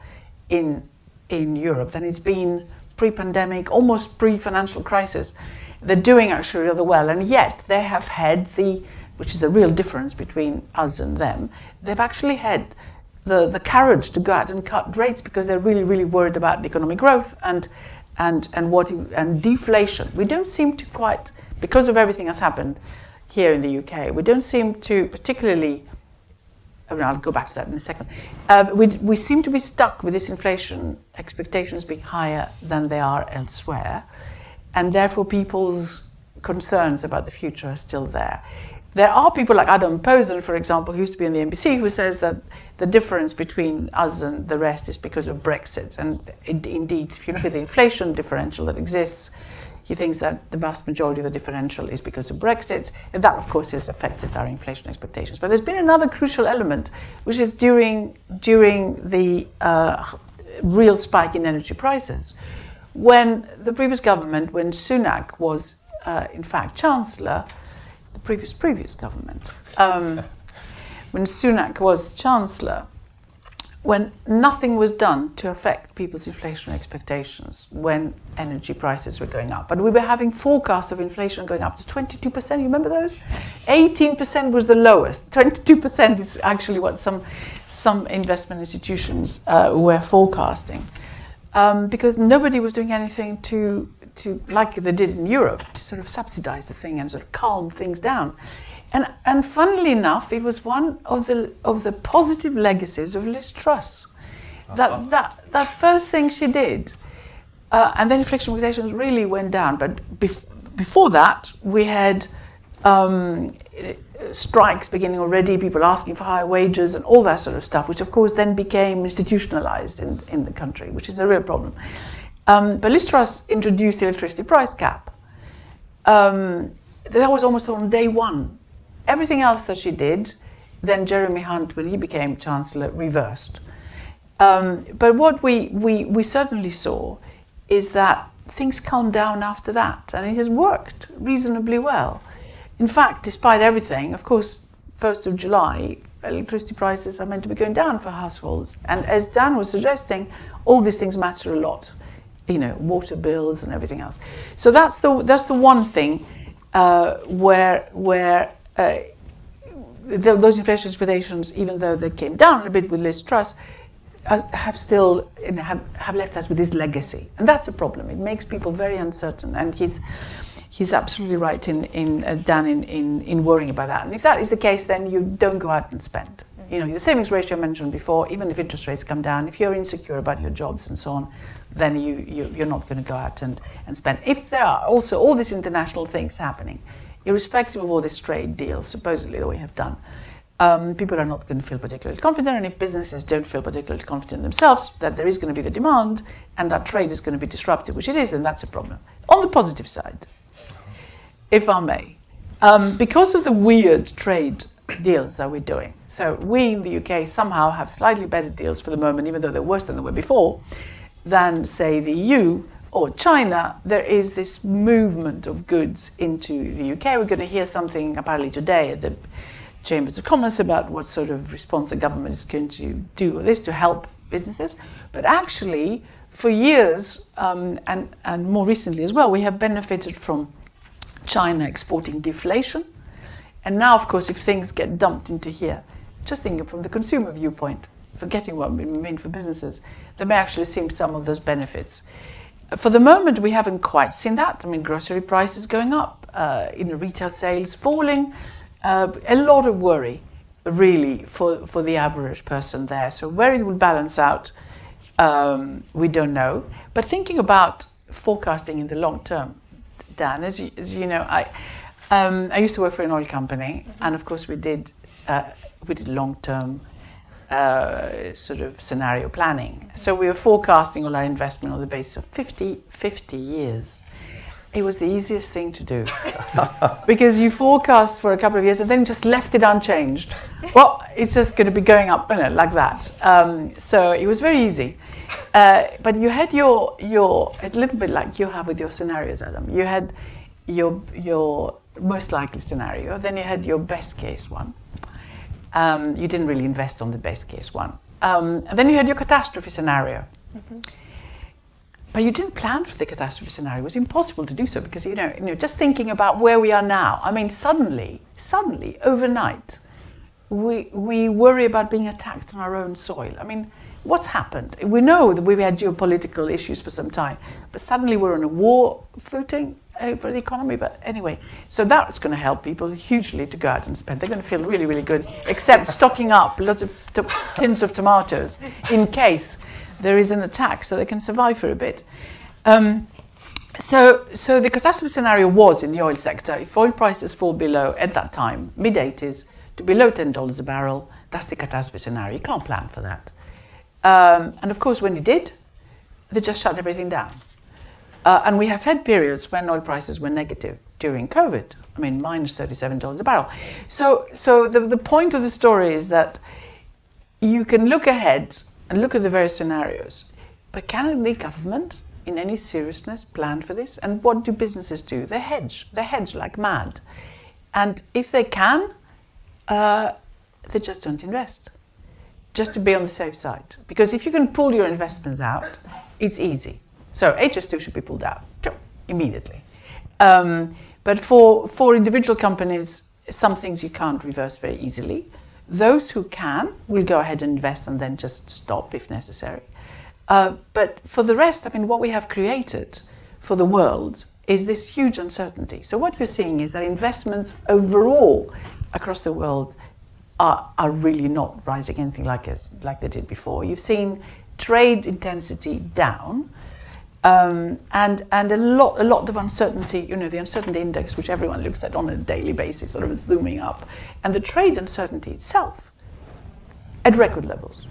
in Europe than it's been pre-pandemic, almost pre-financial crisis. They're doing actually rather well, and yet they have had which is a real difference between us and them, they've actually had the courage to go out and cut rates, because they're really, really worried about the economic growth and deflation. We don't seem to quite, because of everything that's happened here in the UK, we don't seem to particularly I mean, I'll go back to that in a second. We seem to be stuck with this inflation expectations being higher than they are elsewhere, and therefore people's concerns about the future are still there. There are people like Adam Posen, for example, who used to be in the NBC, who says that the difference between us and the rest is because of Brexit. And indeed, if you look at the inflation differential that exists, he thinks that the vast majority of the differential is because of Brexit. And that, of course, has affected our inflation expectations. But there's been another crucial element, which is during the real spike in energy prices. When the previous government, when Sunak was, in fact, Chancellor, the previous government, when Sunak was Chancellor, when nothing was done to affect people's inflation expectations when energy prices were going up. And we were having forecasts of inflation going up to 22%, you remember those? 18% was the lowest. 22% is actually what some investment institutions were forecasting. Because nobody was doing anything to, like they did in Europe, to sort of subsidize the thing and sort of calm things down. And funnily enough, it was one of the positive legacies of Liz Truss. That first thing she did, and then inflation expectations really went down. But before that, we had strikes beginning already, people asking for higher wages and all that sort of stuff, which of course then became institutionalized in the country, which is a real problem. But Liz Truss introduced the electricity price cap. That was almost on day one. Everything else that she did, then Jeremy Hunt, when he became Chancellor, reversed. But what we certainly saw is that things calmed down after that, and it has worked reasonably well. In fact, despite everything, of course, 1st of July, electricity prices are meant to be going down for households. And as Dan was suggesting, all these things matter a lot, water bills and everything else. So that's the one thing where those inflation expectations, even though they came down a bit with Liz Truss, have still have left us with this legacy, and that's a problem. It makes people very uncertain, and he's absolutely right in worrying about that. And if that is the case, then you don't go out and spend. The savings ratio I mentioned before, even if interest rates come down, if you're insecure about your jobs and so on, then you're not going to go out and spend. If there are also all these international things happening, irrespective of all these trade deals, supposedly, that we have done, people are not going to feel particularly confident, and if businesses don't feel particularly confident themselves that there is going to be the demand and that trade is going to be disrupted, which it is, then that's a problem. On the positive side, if I may, because of the weird trade deals that we're doing, so we in the UK somehow have slightly better deals for the moment, even though they're worse than they were before, than, say, the EU or China. There is this movement of goods into the UK. We're going to hear something apparently today at the Chambers of Commerce about what sort of response the government is going to do with this to help businesses. But actually, for years, and more recently as well, we have benefited from China exporting deflation. And now, of course, if things get dumped into here, just thinking from the consumer viewpoint, forgetting what we mean for businesses, they may actually see some of those benefits. For the moment, we haven't quite seen that. I mean, grocery prices going up, retail sales falling, a lot of worry, really, for the average person there. So where it will balance out, we don't know. But thinking about forecasting in the long term, Dan, as you know, I used to work for an oil company, and of course we did long-term sort of scenario planning. So we were forecasting all our investment on the basis of 50 years. It was the easiest thing to do because you forecast for a couple of years and then just left it unchanged. Well, it's just going to be going up like that. So it was very easy. But you had your it's a little bit like you have with your scenarios, Adam. You had your most likely scenario, then you had your best case one. You didn't really invest on the best case one. And then you had your catastrophe scenario. Mm-hmm. But you didn't plan for the catastrophe scenario. It was impossible to do so because, just thinking about where we are now, I mean, suddenly, overnight, we worry about being attacked on our own soil. I mean, what's happened? We know that we've had geopolitical issues for some time, but suddenly we're on a war footing. for the economy. But anyway, so that's going to help people hugely to go out and spend. They're going to feel really, really good, except stocking up lots of tins of tomatoes in case there is an attack, so they can survive for a bit. So the catastrophe scenario was in the oil sector. If oil prices fall below, at that time, mid-80s, to below $10 a barrel, that's the catastrophe scenario. You can't plan for that. And of course, when it did, they just shut everything down. And we have had periods when oil prices were negative during COVID. I mean, minus $37 a barrel. So the point of the story is that you can look ahead and look at the various scenarios, but can the government, in any seriousness, plan for this? And what do businesses do? They hedge like mad. And if they can, they just don't invest, just to be on the safe side. Because if you can pull your investments out, it's easy. So HS2 should be pulled out immediately. But for individual companies, some things you can't reverse very easily. Those who can will go ahead and invest and then just stop if necessary. But for the rest, I mean, what we have created for the world is this huge uncertainty. So what you're seeing is that investments overall across the world are really not rising anything like they did before. You've seen trade intensity down, and a lot of uncertainty. You know, the uncertainty index, which everyone looks at on a daily basis, sort of zooming up, and the trade uncertainty itself at record levels.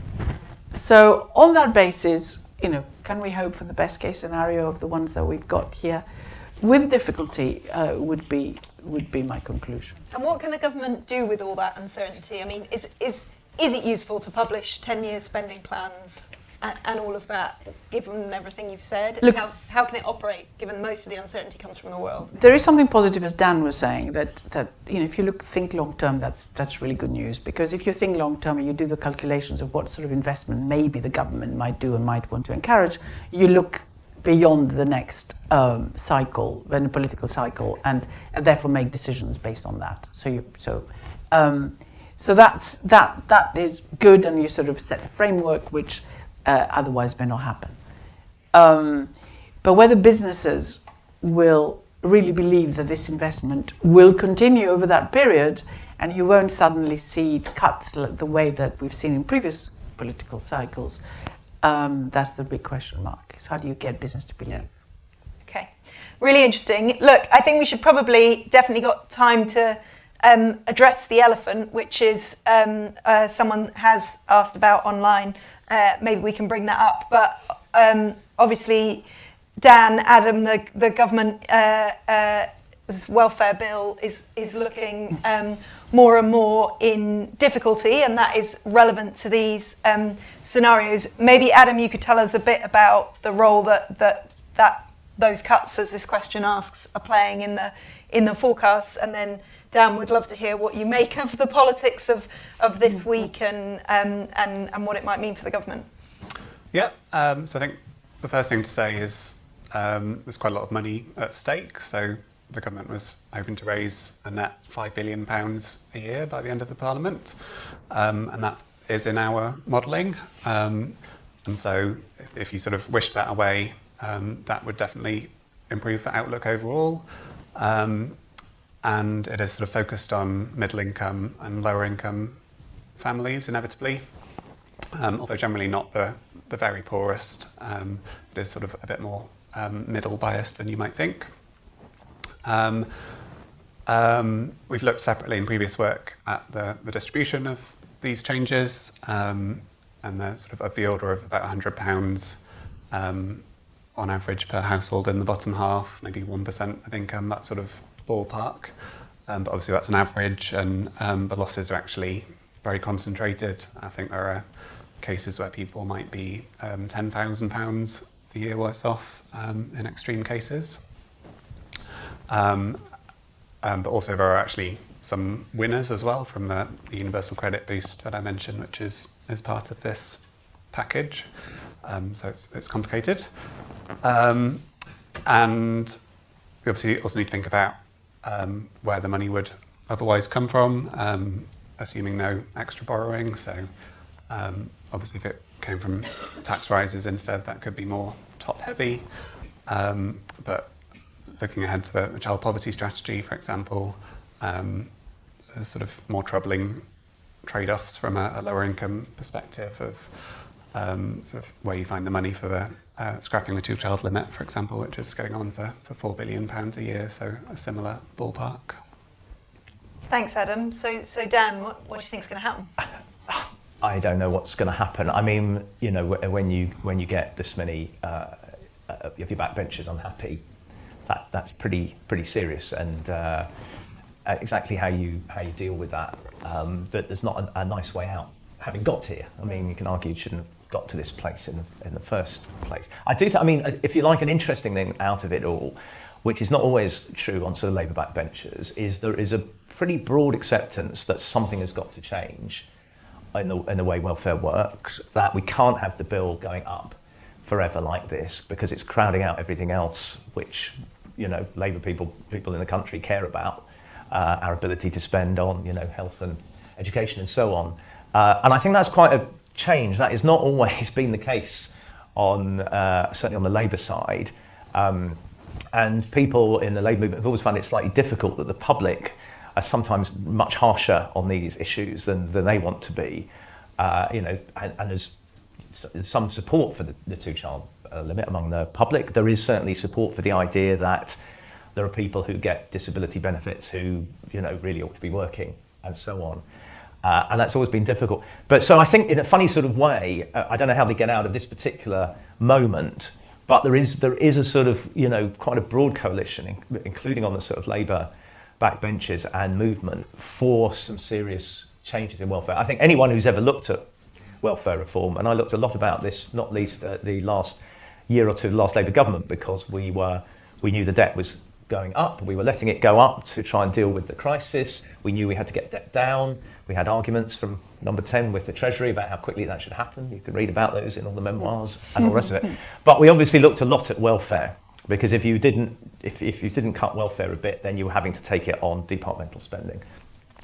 So on that basis, you know, can we hope for the best case scenario of the ones that we've got here? With difficulty, would be my conclusion. And what can the government do with all that uncertainty? I mean, is it useful to publish 10-year spending plans and all of that, given everything you've said? Look, how can it operate, given most of the uncertainty comes from the world? There is something positive, as Dan was saying, that you know, if you think long term, that's really good news. Because if you think long term and you do the calculations of what sort of investment maybe the government might do and might want to encourage, you look beyond the next cycle, the political cycle, and therefore make decisions based on that. So that is good, and you sort of set a framework which otherwise may not happen. But whether businesses will really believe that this investment will continue over that period, and you won't suddenly see it cut the way that we've seen in previous political cycles, that's the big question mark, is how do you get business to believe? Okay, really interesting. Look, I think we should definitely got time to address the elephant, which is someone has asked about online. Maybe we can bring that up. But obviously, Dan, Adam, the government welfare bill is looking more and more in difficulty, and that is relevant to these scenarios. Maybe, Adam, you could tell us a bit about the role that those cuts, as this question asks, are playing in the forecasts, and then Dan, would love to hear what you make of the politics of this week and what it might mean for the government. Yeah, so I think the first thing to say is there's quite a lot of money at stake. So the government was hoping to raise a net £5 billion a year by the end of the Parliament, and that is in our modelling. And so if you sort of wish that away, that would definitely improve the outlook overall. And it is sort of focused on middle income and lower income families, inevitably, although generally not the very poorest. It is sort of a bit more middle biased than you might think. We've looked separately in previous work at the distribution of these changes, and they're sort of the order of about £100 on average per household in the bottom half, maybe 1% of income, that sort of ballpark. But obviously that's an average, and the losses are actually very concentrated. I think there are cases where people might be £10,000 a year worse off in extreme cases. But also there are actually some winners as well from the universal credit boost that I mentioned, which is part of this package. So it's complicated. And we obviously also need to think about where the money would otherwise come from, assuming no extra borrowing. So obviously if it came from tax rises instead, that could be more top heavy. But looking ahead to the child poverty strategy, for example, there's sort of more troubling trade-offs from a lower income perspective of sort of where you find the money for the scrapping the two-child limit, for example, which is going on for £4 billion a year, so a similar ballpark. Thanks, Adam. So Dan, what do you think is going to happen? I don't know what's going to happen. I mean, you know, when you get this many of your backbenchers unhappy, that's pretty serious, and exactly how you deal with that. That there's not a nice way out. Having got here, I mean, you can argue you shouldn't have got to this place in the first place. I do. I mean, if you like, an interesting thing out of it all, which is not always true on sort of Labour backbenchers, is there is a pretty broad acceptance that something has got to change in the way welfare works, that we can't have the bill going up forever like this because it's crowding out everything else which, you know, Labour people in the country care about, our ability to spend on, you know, health and education and so on. And I think that's quite a change. That has not always been the case on certainly on the Labour side. And people in the Labour movement have always found it slightly difficult that the public are sometimes much harsher on these issues than they want to be. You know, and there's some support for the two-child limit among the public. There is certainly support for the idea that there are people who get disability benefits who, you know, really ought to be working and so on. And that's always been difficult. But so I think in a funny sort of way, I don't know how they get out of this particular moment, but there is a sort of, you know, quite a broad coalition, including on the sort of Labour backbenchers and movement, for some serious changes in welfare. I think anyone who's ever looked at welfare reform, and I looked a lot about this, not least the last year or two of the last Labour government, because we knew the debt was going up. We were letting it go up to try and deal with the crisis. We knew we had to get debt down. We had arguments from number 10 with the Treasury about how quickly that should happen. You can read about those in all the memoirs and all the rest of it. But we obviously looked a lot at welfare, because if you didn't cut welfare a bit, then you were having to take it on departmental spending.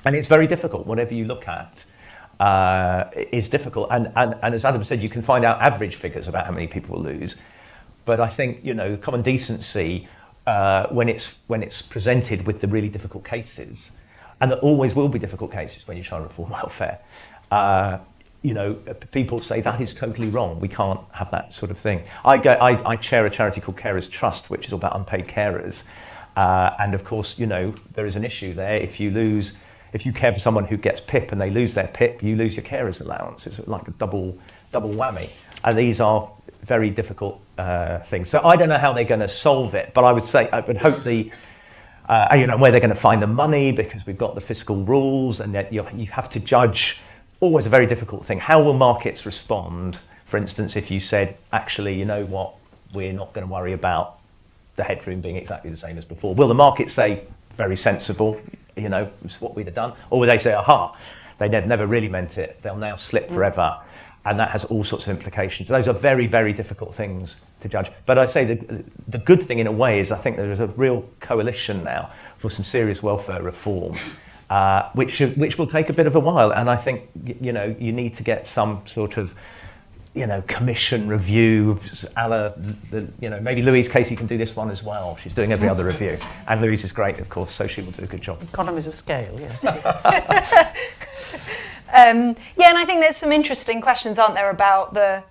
And it's very difficult. Whatever you look at is difficult. And as Adam said, you can find out average figures about how many people will lose. But I think, you know, common decency, when it's presented with the really difficult cases, and there always will be difficult cases when you try and reform welfare, you know, people say that is totally wrong. We can't have that sort of thing. I chair a charity called Carers Trust, which is all about unpaid carers. And of course, you know, there is an issue there. If you care for someone who gets PIP and they lose their PIP, you lose your carers allowance. It's like a double whammy. And these are very difficult things. So I don't know how they're going to solve it, but I would say, I would hope you know, where they're going to find the money, because we've got the fiscal rules, and that you have to judge. Always a very difficult thing. How will markets respond? For instance, if you said, actually, you know what, we're not going to worry about the headroom being exactly the same as before. Will the market say, very sensible, you know, it's what we'd have done? Or will they say, aha, they never really meant it, they'll now slip forever? And that has all sorts of implications. Those are very, very difficult things to judge. But I'd say the good thing in a way is I think there is a real coalition now for some serious welfare reform, which will take a bit of a while. And I think, you know, you need to get some sort of, you know, commission review, you know, maybe Louise Casey can do this one as well. She's doing every other review. And Louise is great, of course, so she will do a good job. Economies of scale, yes. Yeah, and I think there's some interesting questions, aren't there, about the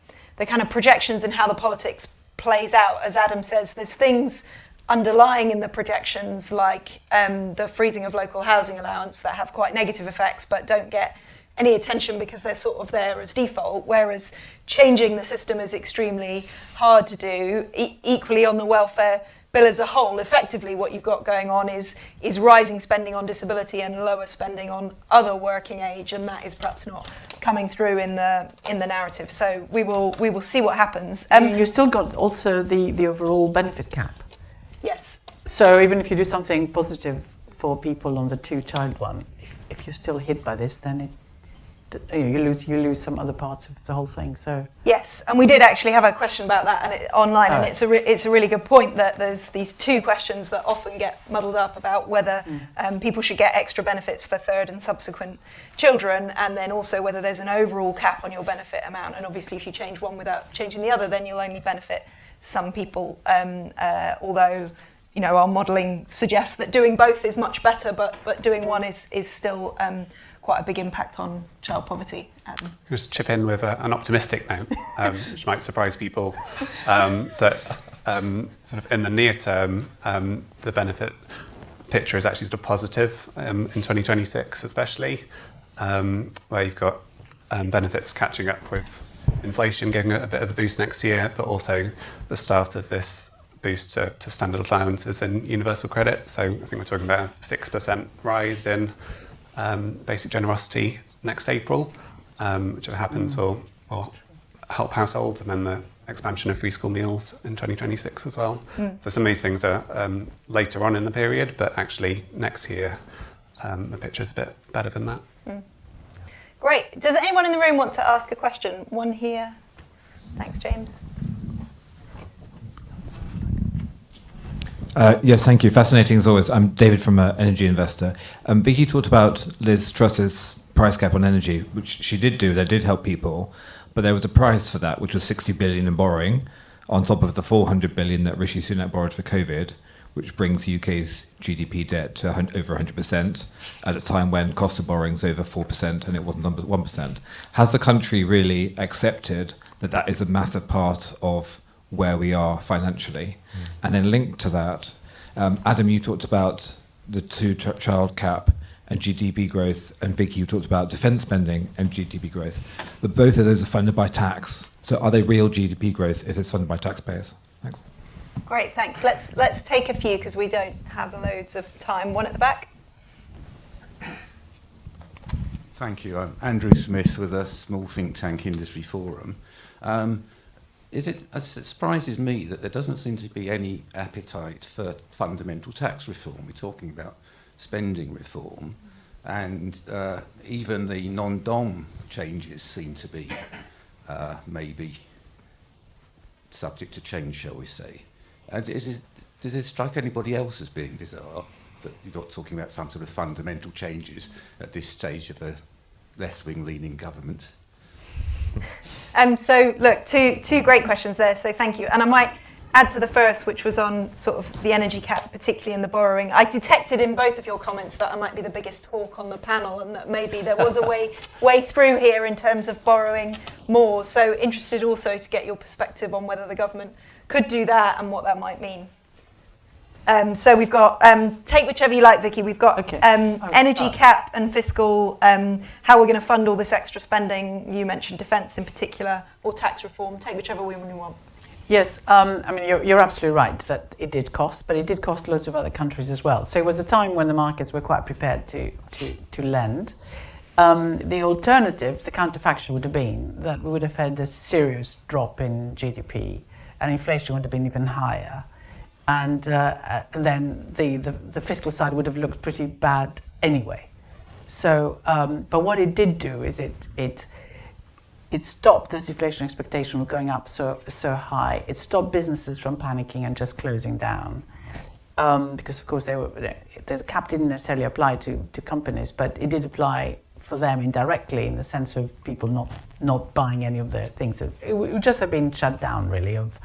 kind of projections and how the politics plays out. As Adam says, there's things underlying in the projections, like the freezing of local housing allowance, that have quite negative effects but don't get any attention because they're sort of there as default, whereas changing the system is extremely hard to do. Equally on the welfare bill as a whole, effectively what you've got going on is rising spending on disability and lower spending on other working age, and that is perhaps not coming through in the narrative. So we will see what happens. You still got also the overall benefit cap. Yes. So even if you do something positive for people on the two-child one, if you're still hit by this, then you lose some other parts of the whole thing. So yes, and we did actually have a question about that online, and it's a really good point that there's these two questions that often get muddled up about whether people should get extra benefits for third and subsequent children, and then also whether there's an overall cap on your benefit amount. And obviously, if you change one without changing the other, then you'll only benefit some people. Although, our modelling suggests that doing both is much better, but doing one is still quite a big impact on child poverty. Just chip in with an optimistic note, which might surprise people, that sort of in the near term, the benefit picture is actually sort of positive in 2026 especially, where you've got benefits catching up with inflation, giving a bit of a boost next year, but also the start of this boost to standard allowances and universal credit. So I think we're talking about a 6% rise in basic generosity next April, which if it happens will help households, and then the expansion of free school meals in 2026 as well. So some of these things are later on in the period, but actually next year the picture's a bit better than that. Great. Does anyone in the room want to ask a question? One here. Thanks, James. Yes, thank you. Fascinating as always. I'm David from Energy Investor. Vicky talked about Liz Truss's price cap on energy, which she did do. That did help people, but there was a price for that, which was 60 billion in borrowing, on top of the 400 billion that Rishi Sunak borrowed for COVID, which brings UK's GDP debt to over 100% at a time when cost of borrowing is over 4% and it wasn't 1%. Has the country really accepted that that is a massive part of where we are financially? And then linked to that, Adam, you talked about the two-child cap and GDP growth, and Vicky, you talked about defence spending and GDP growth, but both of those are funded by tax. So are they real GDP growth if it's funded by taxpayers? Thanks. Great, thanks. Let's take a few because we don't have loads of time. One at the back. Thank you. I'm Andrew Smith with a small think tank industry forum. It surprises me that there doesn't seem to be any appetite for fundamental tax reform. We're talking about spending reform, and even the non-dom changes seem to be maybe subject to change, shall we say. And does it strike anybody else as being bizarre that you're not talking about some sort of fundamental changes at this stage of a left-wing leaning government? So look, two great questions there, so thank you. And I might add to the first, which was on sort of the energy cap, particularly in the borrowing. I detected in both of your comments that I might be the biggest hawk on the panel, and that maybe there was a way through here in terms of borrowing more. So interested also to get your perspective on whether the government could do that and what that might mean. So we've got, take whichever you like, Vicky. We've got energy cap and fiscal, how we're going to fund all this extra spending. You mentioned defence in particular, or tax reform. Take whichever one you want. Yes, I mean, you're absolutely right that it did cost, but it did cost loads of other countries as well. So it was a time when the markets were quite prepared to lend. The alternative, the counterfactual, would have been that we would have had a serious drop in GDP and inflation would have been even higher. And then the fiscal side would have looked pretty bad anyway. So, but what it did do is it stopped those inflation expectations from going up so high. It stopped businesses from panicking and just closing down, because of course the cap didn't necessarily apply to companies, but it did apply for them indirectly in the sense of people not buying any of their things. It would just have been shut down really of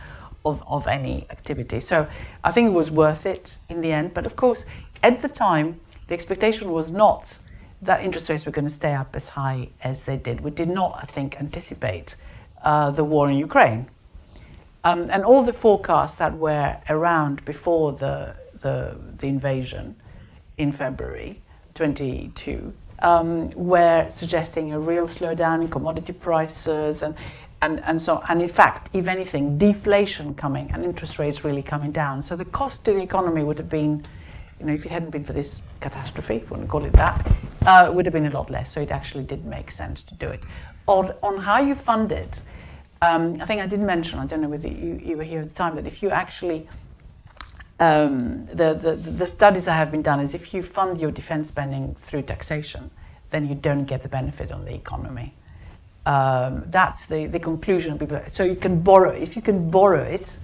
any activity. So I think it was worth it in the end. But of course, at the time, the expectation was not that interest rates were going to stay up as high as they did. We did not, I think, anticipate the war in Ukraine. And all the forecasts that were around before the invasion in February 22 were suggesting a real slowdown in commodity prices and so, and in fact, if anything, deflation coming and interest rates really coming down. So the cost to the economy would have been, if it hadn't been for this catastrophe, if you want to call it that, it would have been a lot less. So it actually did make sense to do it. On how you fund it, I think I did mention, I don't know whether you were here at the time, that if you actually, the studies that have been done is if you fund your defence spending through taxation, then you don't get the benefit on the economy. That's the conclusion of people. So you can borrow, if you can borrow it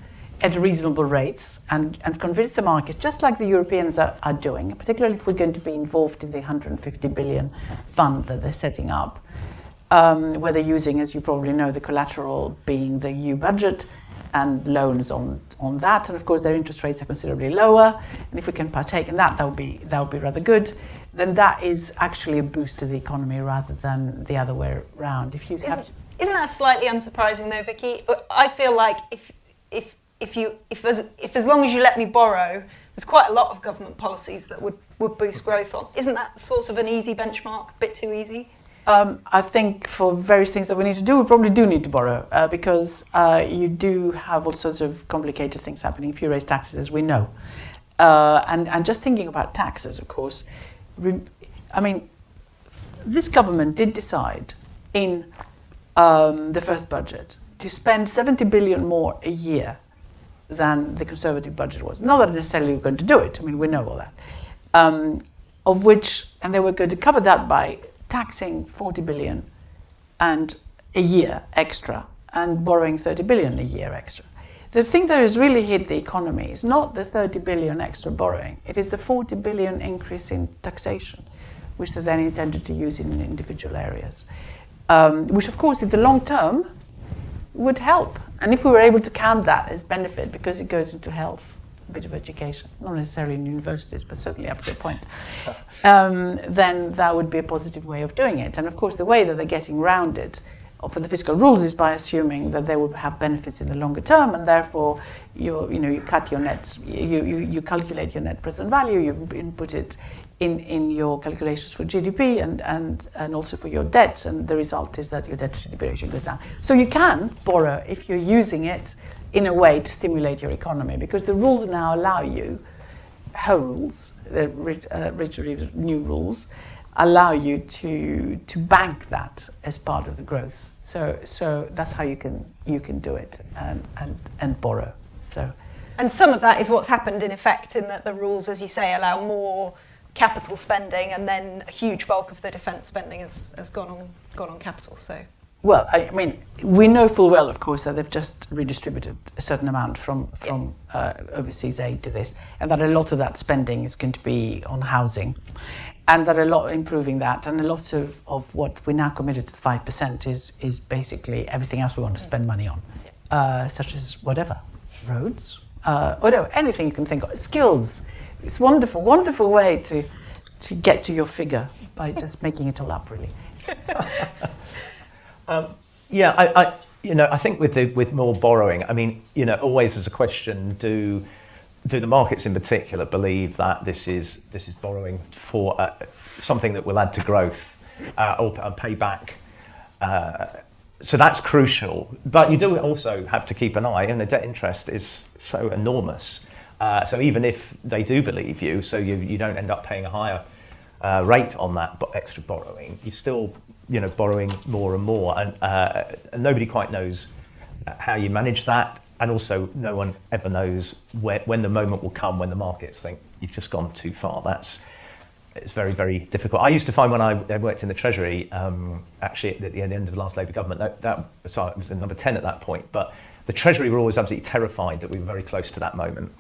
at reasonable rates and convince the market, just like the Europeans are doing, particularly if we're going to be involved in the 150 billion fund that they're setting up, where they're using, as you probably know, the collateral being the EU budget and loans on that. And of course, their interest rates are considerably lower. And if we can partake in that, that would be rather good. Then that is actually a boost to the economy rather than the other way around. If you have, isn't that slightly unsurprising though, Vicky? I feel like if as long as you let me borrow, there's quite a lot of government policies that would boost growth on. Isn't that sort of an easy benchmark? A bit too easy? I think for various things that we need to do, we probably do need to borrow because you do have all sorts of complicated things happening if you raise taxes, as we know. And just thinking about taxes, of course, I mean, this government did decide in the first budget to spend 70 billion more a year than the Conservative budget was. Not that necessarily we're going to do it, I mean, we know all that. Of which, and they were going to cover that by taxing 40 billion and a year extra and borrowing 30 billion a year extra. The thing that has really hit the economy is not the 30 billion extra borrowing, it is the 40 billion increase in taxation, which they then intended to use in individual areas. Which of course in the long term would help. And if we were able to count that as benefit because it goes into health, a bit of education, not necessarily in universities, but certainly up to a point, then that would be a positive way of doing it. And of course, the way that they're getting around it for the fiscal rules is by assuming that they will have benefits in the longer term, and therefore you cut your net, you calculate your net present value, you input it in your calculations for GDP and also for your debts, and the result is that your debt to GDP ratio goes down. So you can borrow if you're using it in a way to stimulate your economy, because the rules now allow you, her rules, the new rules, allow you to bank that as part of the growth. So that's how you can do it and borrow. So, and some of that is what's happened in effect, in that the rules, as you say, allow more capital spending, and then a huge bulk of the defence spending has gone on capital. So. Well, I mean, we know full well, of course, that they've just redistributed a certain amount from overseas aid to this, and that a lot of that spending is going to be on housing, and that a lot improving that, and a lot of what we're now committed to 5% is basically everything else we want to spend money on, such as whatever, roads, or no, anything you can think of, skills. It's wonderful, wonderful way to get to your figure by just making it all up, really. I think with more borrowing, I mean, always there's a question: do the markets in particular believe that this is borrowing for something that will add to growth or pay back? So that's crucial. But you do also have to keep an eye, and the debt interest is so enormous. So even if they do believe you, so you don't end up paying a higher rate on that extra borrowing, you still borrowing more and more, and nobody quite knows how you manage that, and also no one ever knows when the moment will come when the markets think you've just gone too far. It's very, very difficult. I used to find when I worked in the Treasury, actually at the end of the last Labour government, so I was in number 10 at that point, but the Treasury were always absolutely terrified that we were very close to that moment.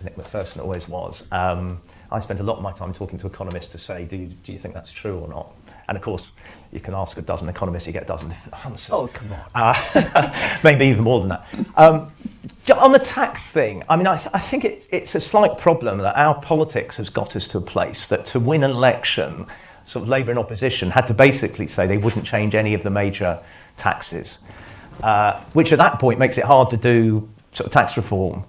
Nick McPherson always was. I spent a lot of my time talking to economists to say, do you think that's true or not? And of course, you can ask a dozen economists, you get a dozen different answers. Oh, come on. Maybe even more than that. On the tax thing, I mean, I think it's a slight problem that our politics has got us to a place that to win an election, sort of Labour in opposition had to basically say they wouldn't change any of the major taxes, which at that point makes it hard to do sort of tax reform.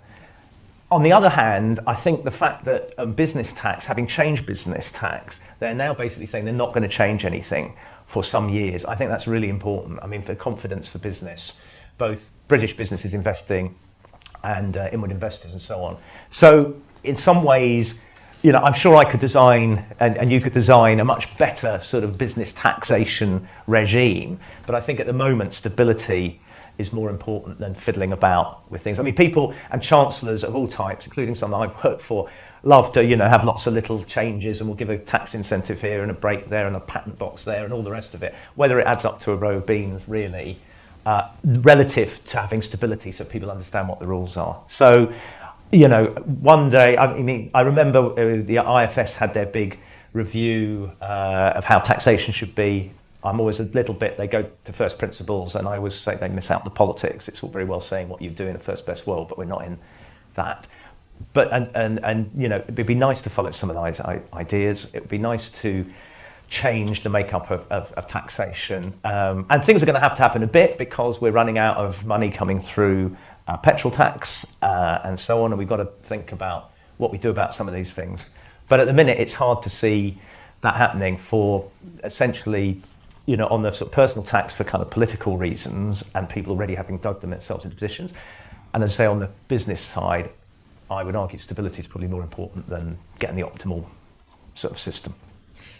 On the other hand, I think the fact that business tax, having changed business tax, they're now basically saying they're not going to change anything for some years. I think that's really important. I mean, for confidence for business, both British businesses investing and inward investors and so on. So in some ways, I'm sure I could design, and you could design a much better sort of business taxation regime. But I think at the moment, stability is more important than fiddling about with things. I mean, people and chancellors of all types, including some that I've worked for, love to, have lots of little changes, and we'll give a tax incentive here and a break there and a patent box there and all the rest of it. Whether it adds up to a row of beans, really, relative to having stability, so people understand what the rules are. So, one day, I remember the IFS had their big review of how taxation should be I'm always a little bit, they go to first principles, and I always say they miss out the politics. It's all very well saying what you do in a first best world, but we're not in that. But, and you know, it'd be nice to follow some of those ideas. It would be nice to change the makeup of taxation. And things are going to have to happen a bit because we're running out of money coming through petrol tax and so on, and we've got to think about what we do about some of these things. But at the minute, it's hard to see that happening for essentially, you know, on the sort of personal tax for kind of political reasons and people already having dug themselves into positions. And as I say, on the business side, I would argue stability is probably more important than getting the optimal sort of system.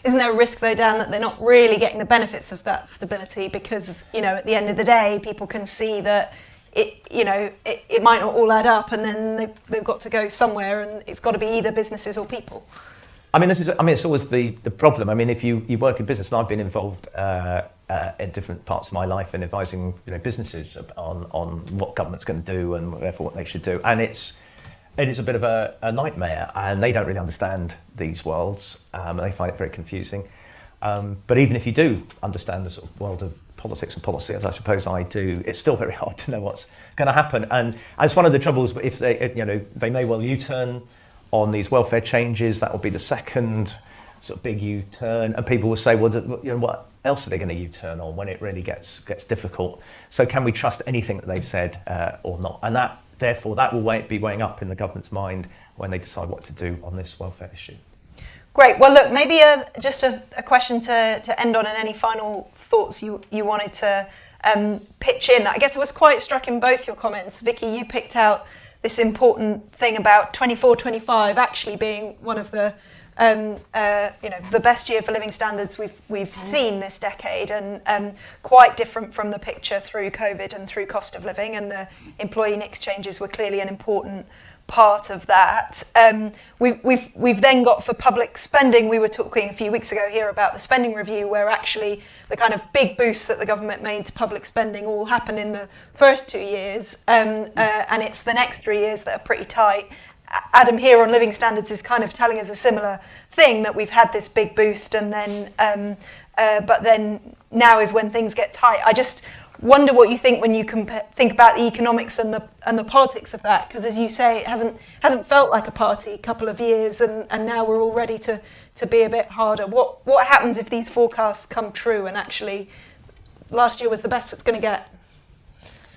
Isn't there a risk, though, Dan, that they're not really getting the benefits of that stability because, you know, at the end of the day, people can see that it might not all add up, and then they've got to go somewhere, and it's got to be either businesses or people. I mean, it's always the problem. I mean, if you work in business, and I've been involved in different parts of my life in advising, you know, businesses on what government's going to do and therefore what they should do, and it is a bit of a nightmare, and they don't really understand these worlds. They find it very confusing. But even if you do understand the sort of world of politics and policy, as I suppose I do, it's still very hard to know what's going to happen. And it's one of the troubles. If they, you know, they may well U-turn on these welfare changes. That will be the second sort of big U-turn, and people will say, well, you know, what else are they going to U-turn on when it really gets difficult? So can we trust anything that they've said or not? And that, therefore, that will be weighing up in the government's mind when they decide what to do on this welfare issue. Great. Well, look, maybe just a question to end on, and any final thoughts you wanted to pitch in. I guess I was quite struck in both your comments. Vicky, you picked out this important thing about 24-25 actually being one of the the best year for living standards we've seen this decade, and quite different from the picture through COVID and through cost of living, and the employee NICs changes were clearly an important part of that. We've then got for public spending, we were talking a few weeks ago here about the spending review, where actually the kind of big boosts that the government made to public spending all happened in the first 2 years, and it's the next 3 years that are pretty tight. Adam here on living standards is kind of telling us a similar thing, that we've had this big boost, and then but then now is when things get tight. I just wonder what you think when you think about the economics and the politics of that, because as you say, it hasn't felt like a party couple of years, and now we're all ready to be a bit harder. What happens if these forecasts come true and actually last year was the best it's going to get?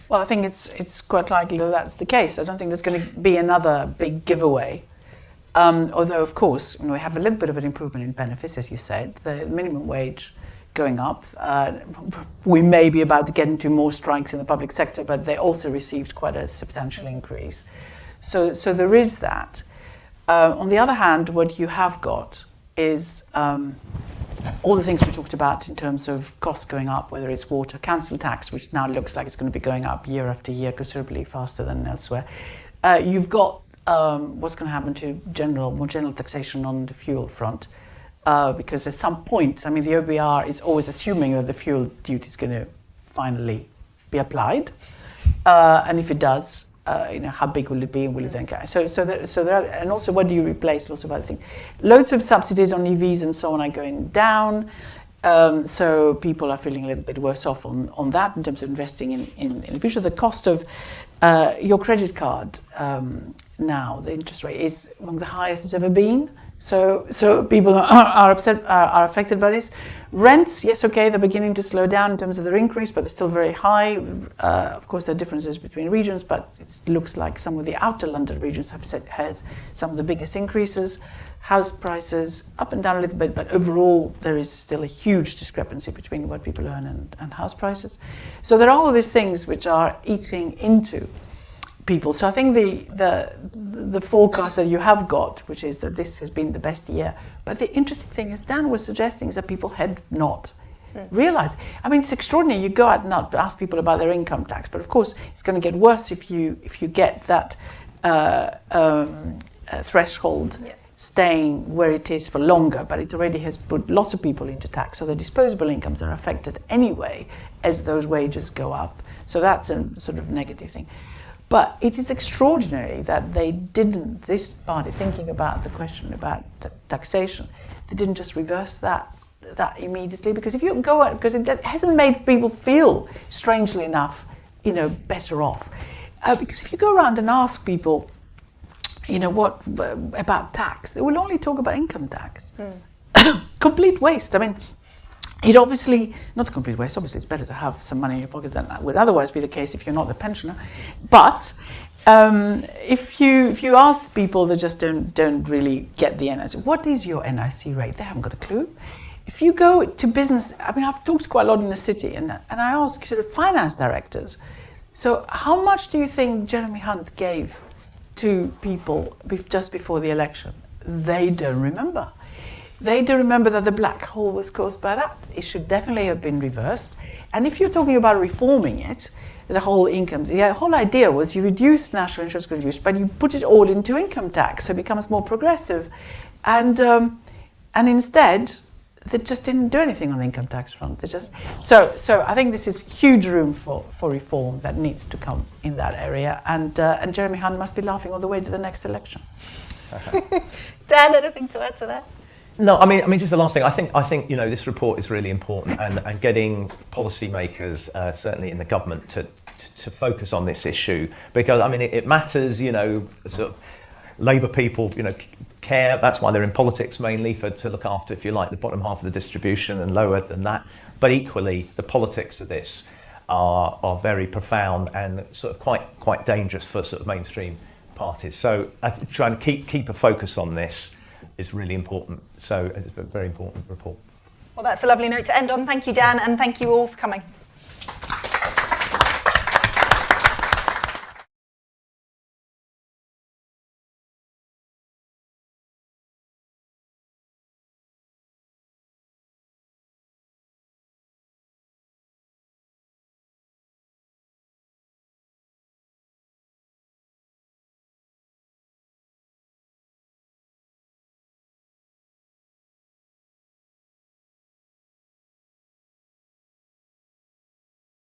Well, I think it's quite likely that that's the case. I don't think there's going to be another big giveaway. Although, of course, we have a little bit of an improvement in benefits, as you said. The minimum wage going up. We may be about to get into more strikes in the public sector, but they also received quite a substantial increase. So there is that. On the other hand, what you have got is all the things we talked about in terms of costs going up, whether it's water, council tax, which now looks like it's going to be going up year after year considerably faster than elsewhere. You've got what's going to happen to more general taxation on the fuel front. Because at some point, I mean, the OBR is always assuming that the fuel duty is going to finally be applied, and if it does, how big will it be, and will it then carry? So there are, and also, what do you replace? Lots of other things. Loads of subsidies on EVs and so on are going down, so people are feeling a little bit worse off on that in terms of investing in the future. The cost of your credit card now, the interest rate is among the highest it's ever been. So people are upset, are affected by this. Rents, yes, okay, they're beginning to slow down in terms of their increase, but they're still very high. Of course, there are differences between regions, but it looks like some of the outer London regions has some of the biggest increases. House prices up and down a little bit, but overall there is still a huge discrepancy between what people earn and house prices. So there are all these things which are eating into people. So I think the forecast that you have got, which is that this has been the best year. But the interesting thing, as Dan was suggesting, is that people had not realized. I mean, it's extraordinary. You go out and ask people about their income tax, but of course it's going to get worse if you get that threshold staying where it is for longer. But it already has put lots of people into tax, so the disposable incomes are affected anyway as those wages go up. So that's a sort of negative thing. But it is extraordinary that they didn't, this party, thinking about the question about taxation, they didn't just reverse that that immediately, because if you go out, because it hasn't made people feel, strangely enough, better off. Because if you go around and ask people, what about tax, they will only talk about income tax. Complete waste. I mean, it obviously, not a complete waste, obviously it's better to have some money in your pocket than that would otherwise be the case if you're not a pensioner. But if you ask people that just don't really get the NIC, what is your NIC rate? They haven't got a clue. If you go to business, I mean, I've talked quite a lot in the city, and I ask sort of finance directors, so how much do you think Jeremy Hunt gave to people just before the election? They don't remember. They don't remember that the black hole was caused by that. It should definitely have been reversed. And if you're talking about reforming it, the whole idea was you reduce national insurance contributions, but you put it all into income tax, so it becomes more progressive. And instead, they just didn't do anything on the income tax front. They just so I think this is huge room for reform that needs to come in that area. And Jeremy Hunt must be laughing all the way to the next election. Dan, anything to add to that? No, I mean, just the last thing. I think this report is really important, and getting policymakers, certainly in the government, to focus on this issue, because I mean it matters. Sort of Labour people, care. That's why they're in politics mainly, to look after, if you like, the bottom half of the distribution and lower than that. But equally, the politics of this are very profound and sort of quite dangerous for sort of mainstream parties. So trying to keep a focus on this is really important. So it's a very important report. Well, that's a lovely note to end on. Thank you, Dan, and thank you all for coming.